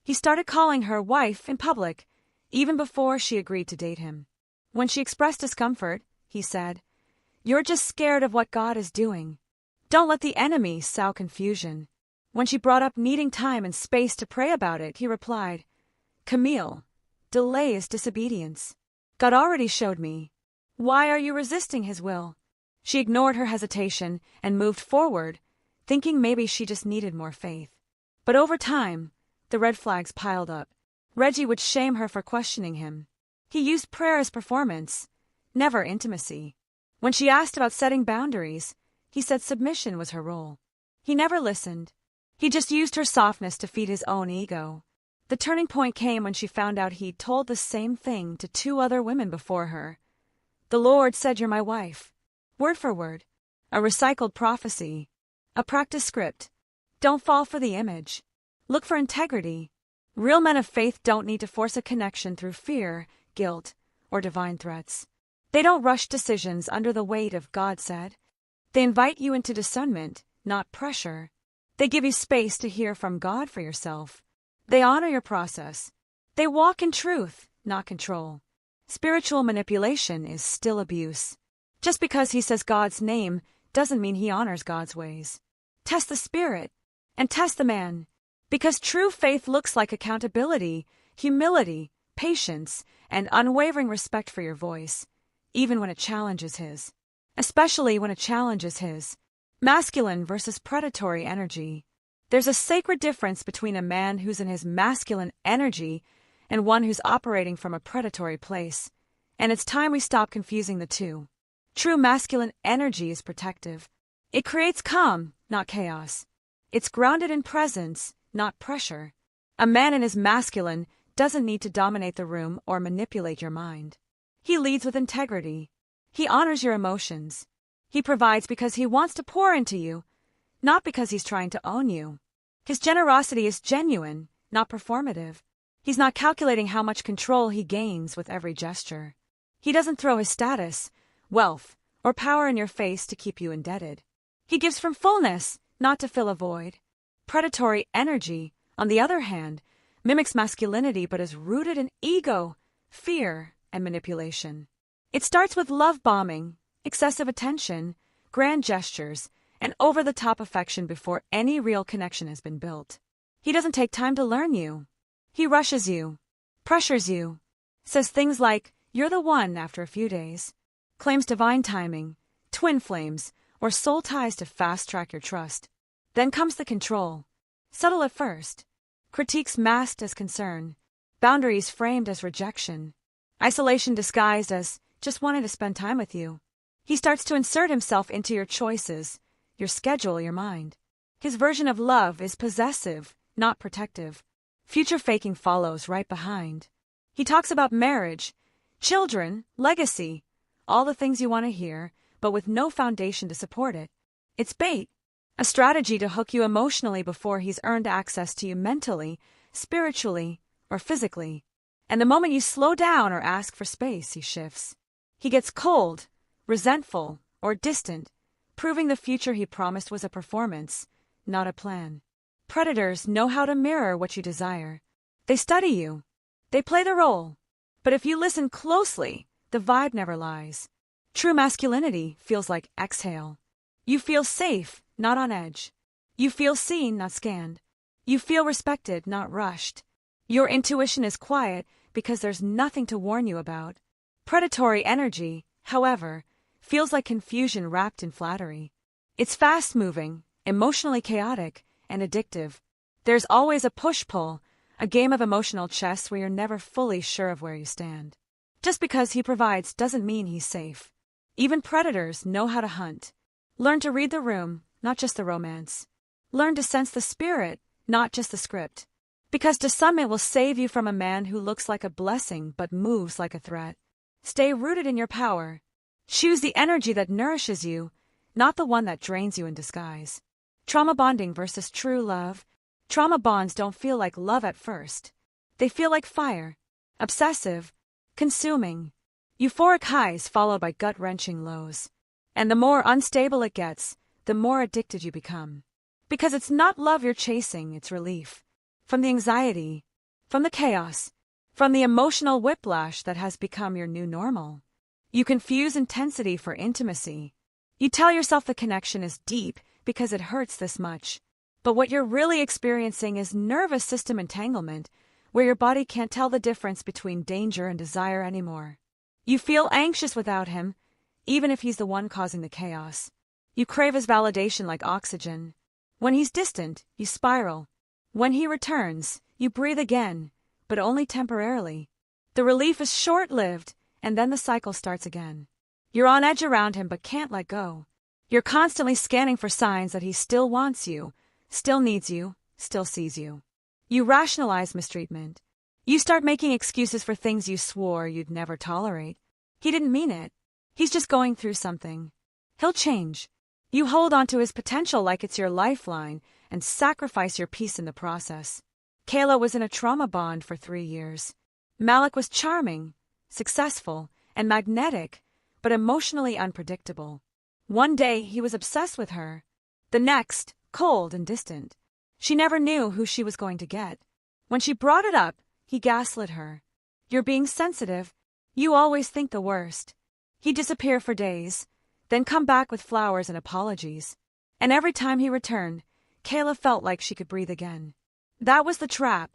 He started calling her wife in public, even before she agreed to date him. When she expressed discomfort, he said, "You're just scared of what God is doing. Don't let the enemy sow confusion." When she brought up needing time and space to pray about it, he replied, "Camille, delay is disobedience. God already showed me. Why are you resisting his will?" She ignored her hesitation and moved forward, thinking maybe she just needed more faith. But over time, the red flags piled up. Reggie would shame her for questioning him. He used prayer as performance, never intimacy. When she asked about setting boundaries, he said submission was her role. He never listened. He just used her softness to feed his own ego. The turning point came when she found out he'd told the same thing to 2 other women before her. "The Lord said you're my wife." Word for word. A recycled prophecy. A practice script. Don't fall for the image. Look for integrity. Real men of faith don't need to force a connection through fear, guilt, or divine threats. They don't rush decisions under the weight of God said. They invite you into discernment, not pressure. They give you space to hear from God for yourself. They honor your process. They walk in truth, not control. Spiritual manipulation is still abuse. Just because he says God's name doesn't mean he honors God's ways. Test the spirit and test the man, because true faith looks like accountability, humility, patience, and unwavering respect for your voice, even when it challenges his. Especially when it challenges his. Masculine versus predatory energy. There's a sacred difference between a man who's in his masculine energy and one who's operating from a predatory place, and it's time we stop confusing the two. True masculine energy is protective. It creates calm, not chaos. It's grounded in presence, not pressure. A man in his masculine doesn't need to dominate the room or manipulate your mind. He leads with integrity. He honors your emotions. He provides because he wants to pour into you, not because he's trying to own you. His generosity is genuine, not performative. He's not calculating how much control he gains with every gesture. He doesn't throw his status, wealth, or power in your face to keep you indebted. He gives from fullness, not to fill a void. Predatory energy, on the other hand, mimics masculinity but is rooted in ego, fear, and manipulation. It starts with love bombing, excessive attention, grand gestures, and over-the-top affection before any real connection has been built. He doesn't take time to learn you. He rushes you, pressures you, says things like, "You're the one," after a few days, claims divine timing, twin flames, or soul ties to fast-track your trust. Then comes the control. Subtle at first. Critiques masked as concern. Boundaries framed as rejection. Isolation disguised as just wanting to spend time with you. He starts to insert himself into your choices, your schedule, your mind. His version of love is possessive, not protective. Future faking follows right behind. He talks about marriage, children, legacy, all the things you want to hear, but with no foundation to support it. It's bait, a strategy to hook you emotionally before he's earned access to you mentally, spiritually, or physically. And the moment you slow down or ask for space, he shifts. He gets cold, resentful, or distant, proving the future he promised was a performance, not a plan. Predators know how to mirror what you desire. They study you. They play the role. But if you listen closely, the vibe never lies. True masculinity feels like exhale. You feel safe, not on edge. You feel seen, not scanned. You feel respected, not rushed. Your intuition is quiet because there's nothing to warn you about. Predatory energy, however, feels like confusion wrapped in flattery. It's fast-moving, emotionally chaotic, and addictive. There's always a push-pull, a game of emotional chess where you're never fully sure of where you stand. Just because he provides doesn't mean he's safe. Even predators know how to hunt. Learn to read the room, not just the romance. Learn to sense the spirit, not just the script. Because discernment will save you from a man who looks like a blessing but moves like a threat. Stay rooted in your power. Choose the energy that nourishes you, not the one that drains you in disguise. Trauma bonding versus true love. Trauma bonds don't feel like love at first. They feel like fire. Obsessive. Consuming. Euphoric highs followed by gut-wrenching lows. And the more unstable it gets, the more addicted you become. Because it's not love you're chasing, it's relief. From the anxiety, from the chaos, from the emotional whiplash that has become your new normal. You confuse intensity for intimacy. You tell yourself the connection is deep because it hurts this much. But what you're really experiencing is nervous system entanglement, where your body can't tell the difference between danger and desire anymore. You feel anxious without him, even if he's the one causing the chaos. You crave his validation like oxygen. When he's distant, you spiral. When he returns, you breathe again, but only temporarily. The relief is short-lived, and then the cycle starts again. You're on edge around him but can't let go. You're constantly scanning for signs that he still wants you, still needs you, still sees you. You rationalize mistreatment. You start making excuses for things you swore you'd never tolerate. He didn't mean it. He's just going through something. He'll change. You hold on to his potential like it's your lifeline and sacrifice your peace in the process. Kayla was in a trauma bond for 3 years. Malik was charming, successful, and magnetic, but emotionally unpredictable. One day he was obsessed with her. The next, cold and distant. She never knew who she was going to get. When she brought it up, he gaslit her. You're being sensitive. You always think the worst. He'd disappear for days, then come back with flowers and apologies. And every time he returned, Kayla felt like she could breathe again. That was the trap,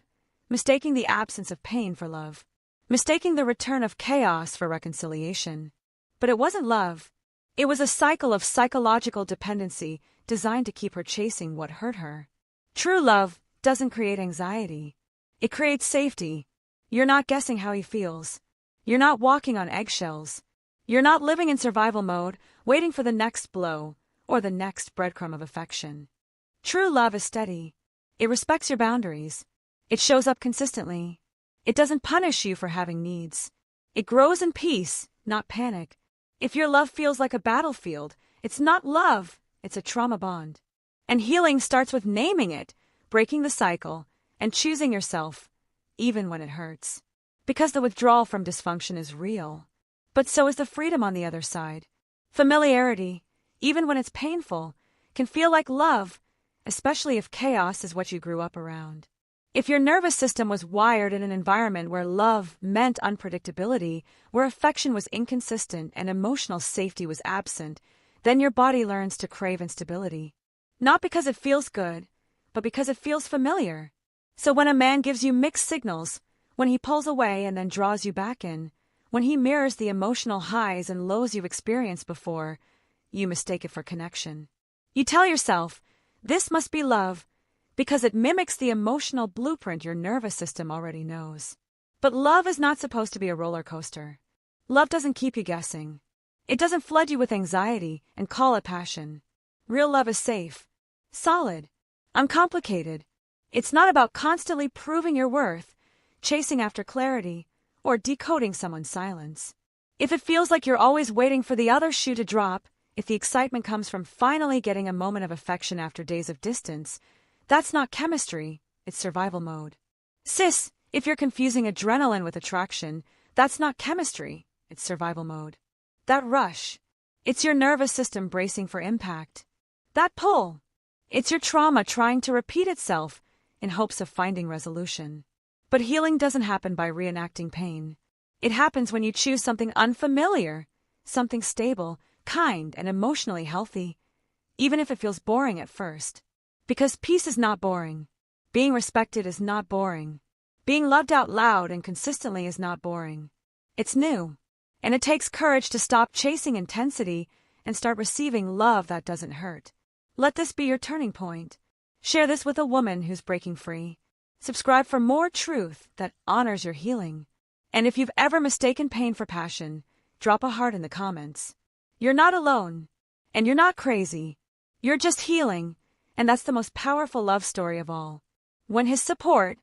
mistaking the absence of pain for love, mistaking the return of chaos for reconciliation. But it wasn't love. It was a cycle of psychological dependency designed to keep her chasing what hurt her. True love doesn't create anxiety. It creates safety. You're not guessing how he feels. You're not walking on eggshells. You're not living in survival mode, waiting for the next blow or the next breadcrumb of affection. True love is steady. It respects your boundaries. It shows up consistently. It doesn't punish you for having needs. It grows in peace, not panic. If your love feels like a battlefield, it's not love, it's a trauma bond. And healing starts with naming it, breaking the cycle, and choosing yourself, even when it hurts. Because the withdrawal from dysfunction is real. But so is the freedom on the other side. Familiarity, even when it's painful, can feel like love, especially if chaos is what you grew up around. If your nervous system was wired in an environment where love meant unpredictability, where affection was inconsistent and emotional safety was absent, then your body learns to crave instability. Not because it feels good, but because it feels familiar. So when a man gives you mixed signals, when he pulls away and then draws you back in, when he mirrors the emotional highs and lows you've experienced before, you mistake it for connection. You tell yourself, this must be love, because it mimics the emotional blueprint your nervous system already knows. But love is not supposed to be a roller coaster. Love doesn't keep you guessing. It doesn't flood you with anxiety and call it passion. Real love is safe, solid, uncomplicated. It's not about constantly proving your worth, chasing after clarity, or decoding someone's silence. If it feels like you're always waiting for the other shoe to drop, if the excitement comes from finally getting a moment of affection after days of distance, that's not chemistry, it's survival mode. Sis, if you're confusing adrenaline with attraction, that's not chemistry, it's survival mode. That rush, it's your nervous system bracing for impact. That pull, it's your trauma trying to repeat itself in hopes of finding resolution. But healing doesn't happen by reenacting pain. It happens when you choose something unfamiliar, something stable, kind, and emotionally healthy, even if it feels boring at first. Because peace is not boring. Being respected is not boring. Being loved out loud and consistently is not boring. It's new. And it takes courage to stop chasing intensity and start receiving love that doesn't hurt. Let this be your turning point. Share this with a woman who's breaking free. Subscribe for more truth that honors your healing. And if you've ever mistaken pain for passion, drop a heart in the comments. You're not alone. And you're not crazy. You're just healing. And that's the most powerful love story of all. When his support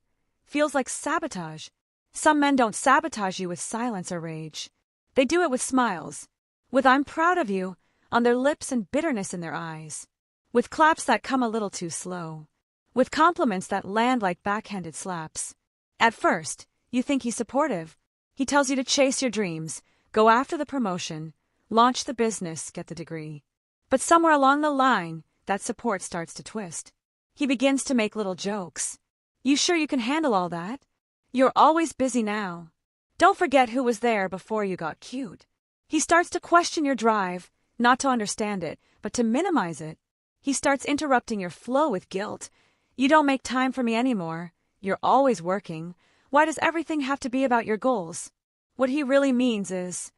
feels like sabotage. Some men don't sabotage you with silence or rage. They do it with smiles. With "I'm proud of you" on their lips and bitterness in their eyes. With claps that come a little too slow. With compliments that land like backhanded slaps. At first, you think he's supportive. He tells you to chase your dreams, go after the promotion, launch the business, get the degree. But somewhere along the line, that support starts to twist. He begins to make little jokes. You sure you can handle all that? You're always busy now. Don't forget who was there before you got cute. He starts to question your drive, not to understand it, but to minimize it. He starts interrupting your flow with guilt. You don't make time for me anymore. You're always working. Why does everything have to be about your goals? What he really means is,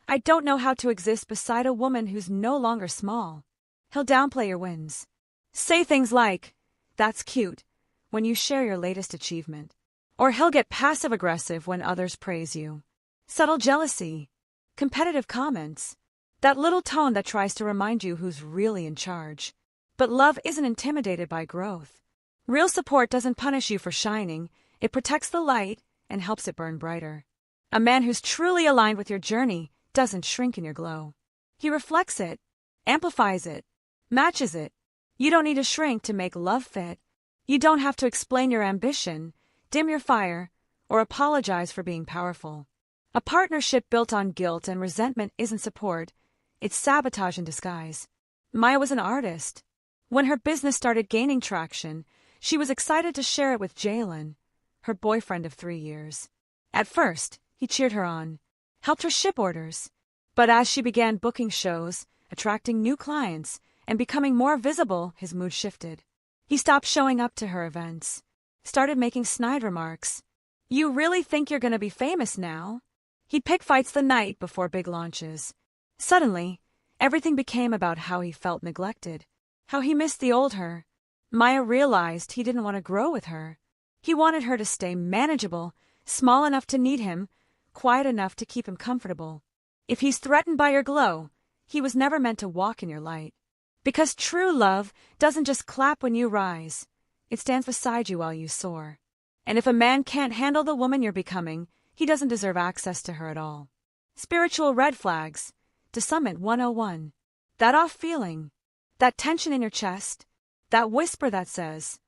I don't know how to exist beside a woman who's no longer small. He'll downplay your wins. Say things like, that's cute, when you share your latest achievement. Or he'll get passive-aggressive when others praise you. Subtle jealousy. Competitive comments. That little tone that tries to remind you who's really in charge. But love isn't intimidated by growth. Real support doesn't punish you for shining. It protects the light and helps it burn brighter. A man who's truly aligned with your journey doesn't shrink in your glow. He reflects it, amplifies it, matches it. You don't need to shrink to make love fit. You don't have to explain your ambition, dim your fire, or apologize for being powerful. A partnership built on guilt and resentment isn't support. It's sabotage in disguise. Maya was an artist. When her business started gaining traction, she was excited to share it with Jalen, her boyfriend of 3 years. At first, he cheered her on, helped her ship orders. But as she began booking shows, attracting new clients, and becoming more visible, his mood shifted. He stopped showing up to her events, started making snide remarks. You really think you're going to be famous now? He'd pick fights the night before big launches. Suddenly, everything became about how he felt neglected, how he missed the old her. Maya realized he didn't want to grow with her. He wanted her to stay manageable, small enough to need him, quiet enough to keep him comfortable. If he's threatened by your glow, he was never meant to walk in your light. Because true love doesn't just clap when you rise. It stands beside you while you soar. And if a man can't handle the woman you're becoming, he doesn't deserve access to her at all. Spiritual red flags. To Summit 101. That off feeling. That tension in your chest. That whisper that says,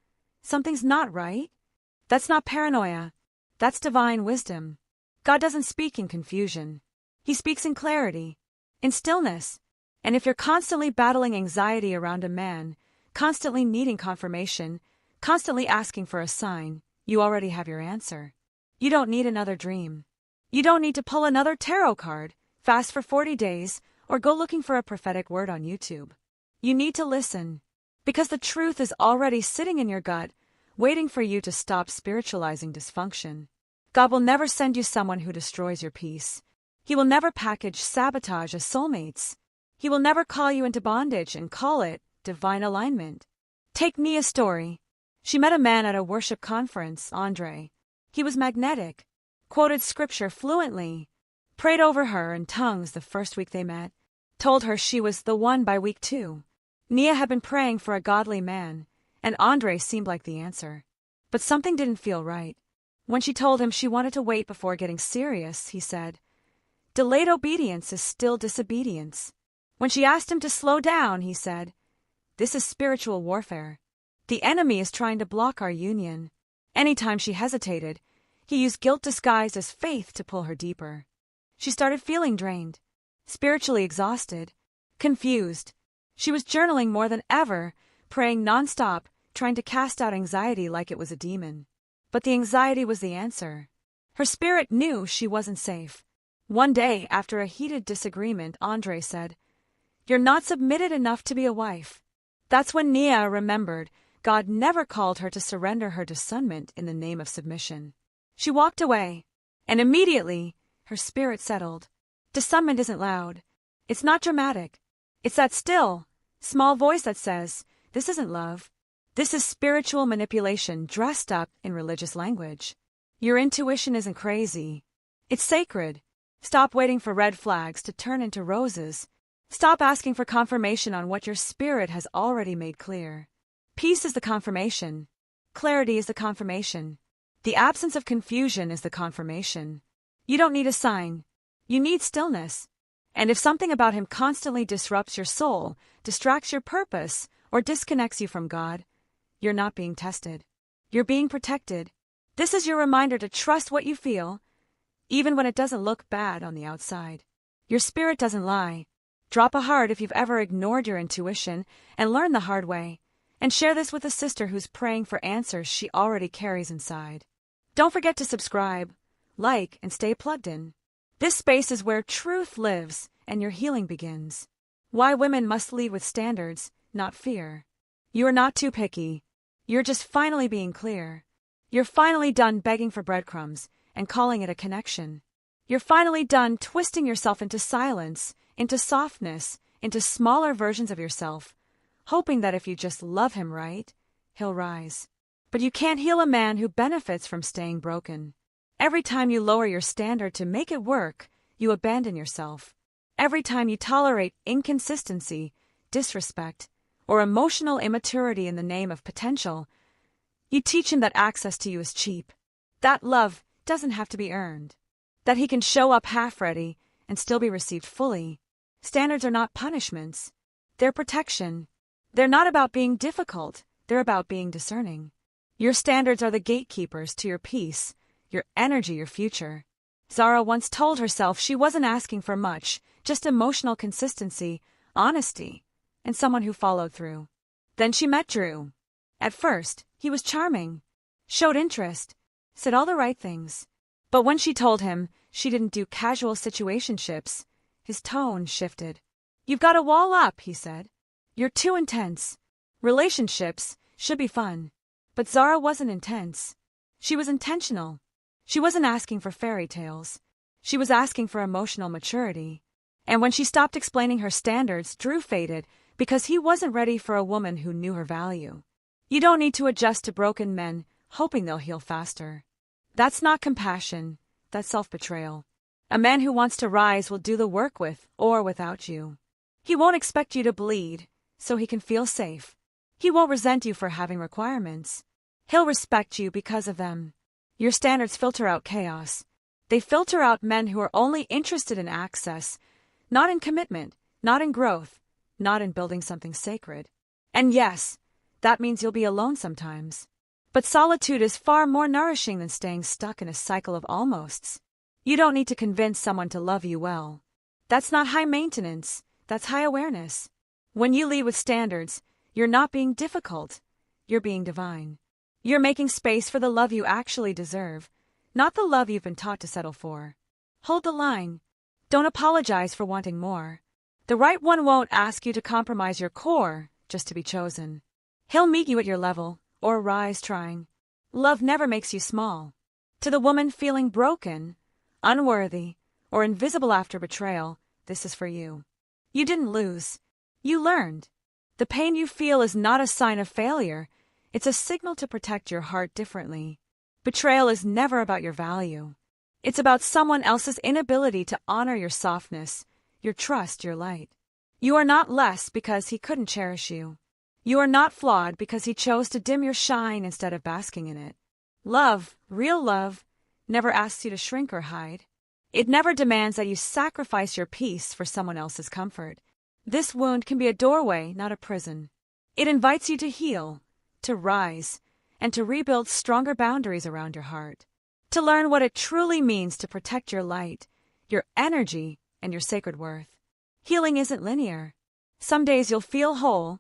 something's not right. That's not paranoia. That's divine wisdom. God doesn't speak in confusion. He speaks in clarity, in stillness. And if you're constantly battling anxiety around a man, constantly needing confirmation, constantly asking for a sign, you already have your answer. You don't need another dream. You don't need to pull another tarot card, fast for 40 days, or go looking for a prophetic word on YouTube. You need to listen. Because the truth is already sitting in your gut, waiting for you to stop spiritualizing dysfunction. God will never send you someone who destroys your peace. He will never package sabotage as soulmates. He will never call you into bondage and call it divine alignment. Take Nia's story. She met a man at a worship conference, Andre. He was magnetic, quoted scripture fluently, prayed over her in tongues the first week they met, told her she was the one by week 2. Nia had been praying for a godly man, and Andre seemed like the answer. But something didn't feel right. When she told him she wanted to wait before getting serious, he said, delayed obedience is still disobedience. When she asked him to slow down, he said, this is spiritual warfare. The enemy is trying to block our union. Anytime she hesitated, he used guilt disguised as faith to pull her deeper. She started feeling drained, spiritually exhausted, confused. She was journaling more than ever, praying nonstop, trying to cast out anxiety like it was a demon. But the anxiety was the answer. Her spirit knew she wasn't safe. One day, after a heated disagreement, Andre said, you're not submitted enough to be a wife. That's when Nia remembered God never called her to surrender her discernment in the name of submission. She walked away, and immediately her spirit settled. Discernment isn't loud. It's not dramatic. It's that still, small voice that says, this isn't love. This is spiritual manipulation dressed up in religious language. Your intuition isn't crazy. It's sacred. Stop waiting for red flags to turn into roses. Stop asking for confirmation on what your spirit has already made clear. Peace is the confirmation. Clarity is the confirmation. The absence of confusion is the confirmation. You don't need a sign. You need stillness. And if something about him constantly disrupts your soul, distracts your purpose, or disconnects you from God, you're not being tested. You're being protected. This is your reminder to trust what you feel, even when it doesn't look bad on the outside. Your spirit doesn't lie. Drop a heart if you've ever ignored your intuition and learn the hard way. And share this with a sister who's praying for answers she already carries inside. Don't forget to subscribe, like, and stay plugged in. This space is where truth lives and your healing begins. Why women must lead with standards, not fear. You are not too picky. You're just finally being clear. You're finally done begging for breadcrumbs and calling it a connection. You're finally done twisting yourself into silence, into softness, into smaller versions of yourself, hoping that if you just love him right, he'll rise. But you can't heal a man who benefits from staying broken. Every time you lower your standard to make it work, you abandon yourself. Every time you tolerate inconsistency, disrespect, or emotional immaturity in the name of potential, you teach him that access to you is cheap. That love doesn't have to be earned. That he can show up half-ready and still be received fully. Standards are not punishments. They're protection. They're not about being difficult. They're about being discerning. Your standards are the gatekeepers to your peace, your energy, your future. Zara once told herself she wasn't asking for much, just emotional consistency, honesty, and someone who followed through. Then she met Drew. At first, he was charming, showed interest, said all the right things. But when she told him she didn't do casual situationships, his tone shifted. "You've got a wall up," he said. "You're too intense. Relationships should be fun." But Zara wasn't intense. She was intentional. She wasn't asking for fairy tales. She was asking for emotional maturity. And when she stopped explaining her standards, Drew faded because he wasn't ready for a woman who knew her value. You don't need to adjust to broken men, hoping they'll heal faster. That's not compassion. That's self-betrayal. A man who wants to rise will do the work with or without you. He won't expect you to bleed, so he can feel safe. He won't resent you for having requirements. He'll respect you because of them. Your standards filter out chaos. They filter out men who are only interested in access, not in commitment, not in growth, not in building something sacred. And yes, that means you'll be alone sometimes. But solitude is far more nourishing than staying stuck in a cycle of almosts. You don't need to convince someone to love you well. That's not high maintenance, that's high awareness. When you lead with standards, you're not being difficult, you're being divine. You're making space for the love you actually deserve, not the love you've been taught to settle for. Hold the line. Don't apologize for wanting more. The right one won't ask you to compromise your core just to be chosen. He'll meet you at your level, or rise trying. Love never makes you small. To the woman feeling broken, unworthy, or invisible after betrayal, this is for you. You didn't lose. You learned. The pain you feel is not a sign of failure. It's a signal to protect your heart differently. Betrayal is never about your value. It's about someone else's inability to honor your softness, your trust, your light. You are not less because he couldn't cherish you. You are not flawed because he chose to dim your shine instead of basking in it. Love, real love, never asks you to shrink or hide. It never demands that you sacrifice your peace for someone else's comfort. This wound can be a doorway, not a prison. It invites you to heal, to rise, and to rebuild stronger boundaries around your heart. To learn what it truly means to protect your light, your energy, and your sacred worth. Healing isn't linear. Some days you'll feel whole,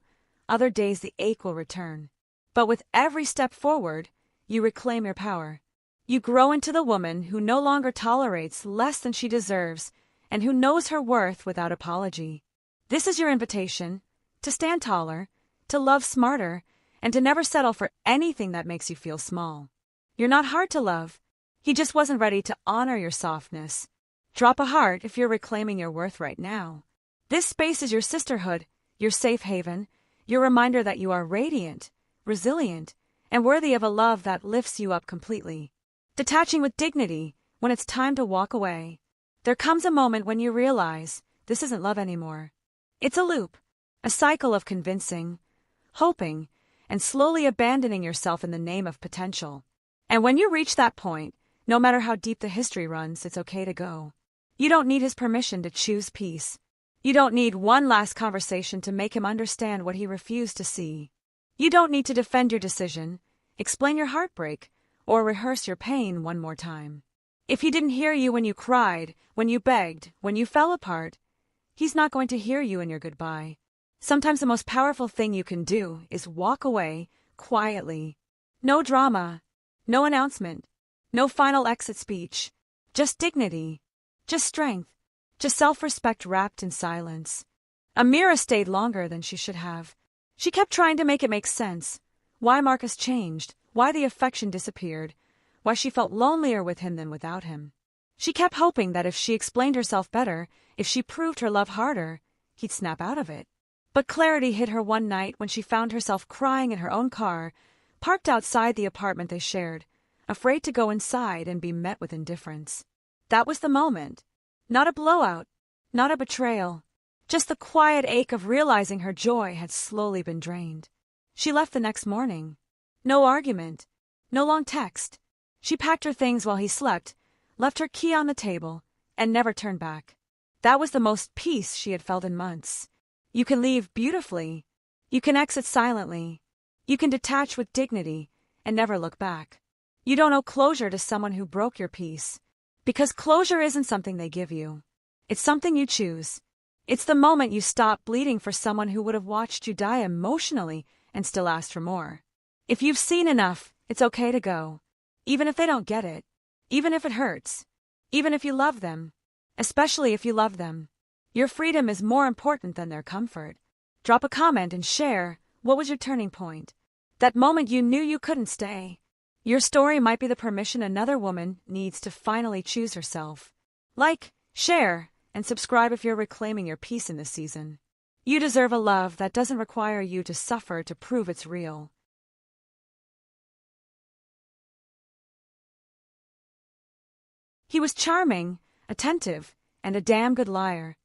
other days the ache will return. But with every step forward, you reclaim your power. You grow into the woman who no longer tolerates less than she deserves and who knows her worth without apology. This is your invitation to stand taller, to love smarter, and to never settle for anything that makes you feel small. You're not hard to love. He just wasn't ready to honor your softness. Drop a heart if you're reclaiming your worth right now. This space is your sisterhood, your safe haven, your reminder that you are radiant, resilient, and worthy of a love that lifts you up completely. Detaching with dignity, when it's time to walk away. There comes a moment when you realize this isn't love anymore. It's a loop, a cycle of convincing, hoping, and slowly abandoning yourself in the name of potential. And when you reach that point, no matter how deep the history runs, it's okay to go. You don't need his permission to choose peace. You don't need one last conversation to make him understand what he refused to see. You don't need to defend your decision, explain your heartbreak, or rehearse your pain one more time. If he didn't hear you when you cried, when you begged, when you fell apart, he's not going to hear you in your goodbye. Sometimes the most powerful thing you can do is walk away quietly. No drama, no announcement, no final exit speech, just dignity, just strength, just self-respect wrapped in silence. Amira stayed longer than she should have. She kept trying to make it make sense. Why Marcus changed, why the affection disappeared, why she felt lonelier with him than without him. She kept hoping that if she explained herself better, if she proved her love harder, he'd snap out of it. But clarity hit her one night when she found herself crying in her own car, parked outside the apartment they shared, afraid to go inside and be met with indifference. That was the moment. Not a blowout, not a betrayal, just the quiet ache of realizing her joy had slowly been drained. She left the next morning. No argument, no long text. She packed her things while he slept, left her key on the table, and never turned back. That was the most peace she had felt in months. You can leave beautifully. You can exit silently. You can detach with dignity and never look back. You don't owe closure to someone who broke your peace. Because closure isn't something they give you. It's something you choose. It's the moment you stop bleeding for someone who would have watched you die emotionally and still asked for more. If you've seen enough, it's okay to go. Even if they don't get it. Even if it hurts. Even if you love them. Especially if you love them. Your freedom is more important than their comfort. Drop a comment and share, what was your turning point? That moment you knew you couldn't stay. Your story might be the permission another woman needs to finally choose herself. Like, share, and subscribe if you're reclaiming your peace in this season. You deserve a love that doesn't require you to suffer to prove it's real. He was charming, attentive, and a damn good liar.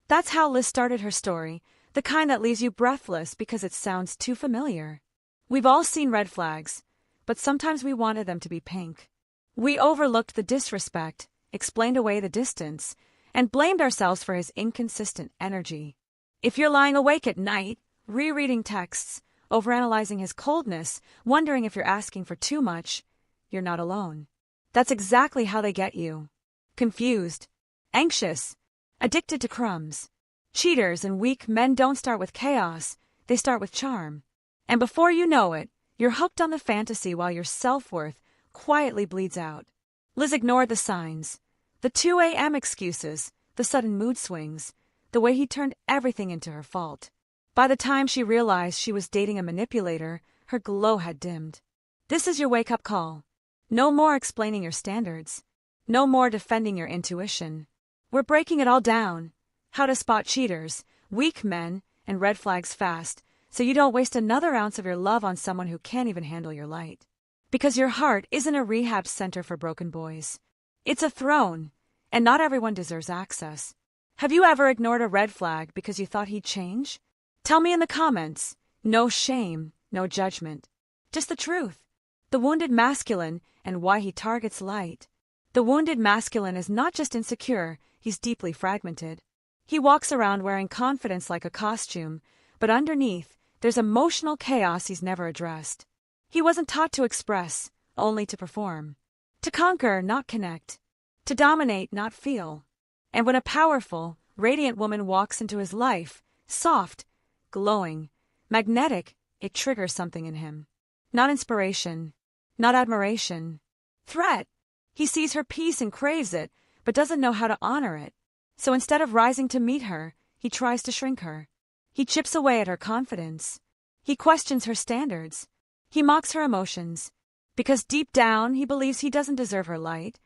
That's how Liz started her story, the kind that leaves you breathless because it sounds too familiar. We've all seen red flags, but sometimes we wanted them to be pink. We overlooked the disrespect, explained away the distance, and blamed ourselves for his inconsistent energy. If you're lying awake at night, rereading texts, overanalyzing his coldness, wondering if you're asking for too much, you're not alone. That's exactly how they get you. Confused, anxious, addicted to crumbs. Cheaters and weak men don't start with chaos, they start with charm. And before you know it, you're hooked on the fantasy while your self-worth quietly bleeds out. Liz ignored the signs, the 2 a.m. excuses, the sudden mood swings, the way he turned everything into her fault. By the time she realized she was dating a manipulator, her glow had dimmed. This is your wake-up call. No more explaining your standards. No more defending your intuition. We're breaking it all down. How to spot cheaters, weak men, and red flags fast, so you don't waste another ounce of your love on someone who can't even handle your light. Because your heart isn't a rehab center for broken boys. It's a throne, and not everyone deserves access. Have you ever ignored a red flag because you thought he'd change? Tell me in the comments. No shame, no judgment. Just the truth. The wounded masculine and why he targets light. The wounded masculine is not just insecure, he's deeply fragmented. He walks around wearing confidence like a costume, but underneath, there's emotional chaos he's never addressed. He wasn't taught to express, only to perform. To conquer, not connect. To dominate, not feel. And when a powerful, radiant woman walks into his life, soft, glowing, magnetic, it triggers something in him. Not inspiration, not admiration. Threat. He sees her peace and craves it, but doesn't know how to honor it. So instead of rising to meet her, he tries to shrink her. He chips away at her confidence. He questions her standards. He mocks her emotions. Because deep down, he believes he doesn't deserve her light.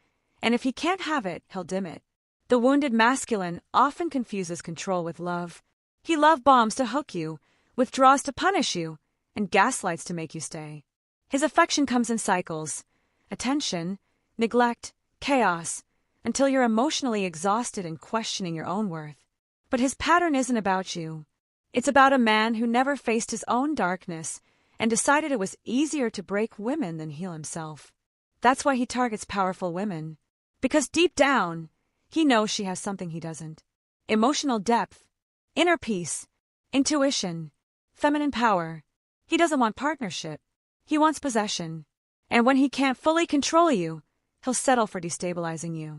And if he can't have it, he'll dim it. The wounded masculine often confuses control with love. He love bombs to hook you, withdraws to punish you, and gaslights to make you stay. His affection comes in cycles. Attention, neglect, chaos, until you're emotionally exhausted and questioning your own worth. But his pattern isn't about you. It's about a man who never faced his own darkness and decided it was easier to break women than heal himself. That's why he targets powerful women. Because deep down, he knows she has something he doesn't. Emotional depth, inner peace, intuition, feminine power. He doesn't want partnership. He wants possession. And when he can't fully control you, he'll settle for destabilizing you.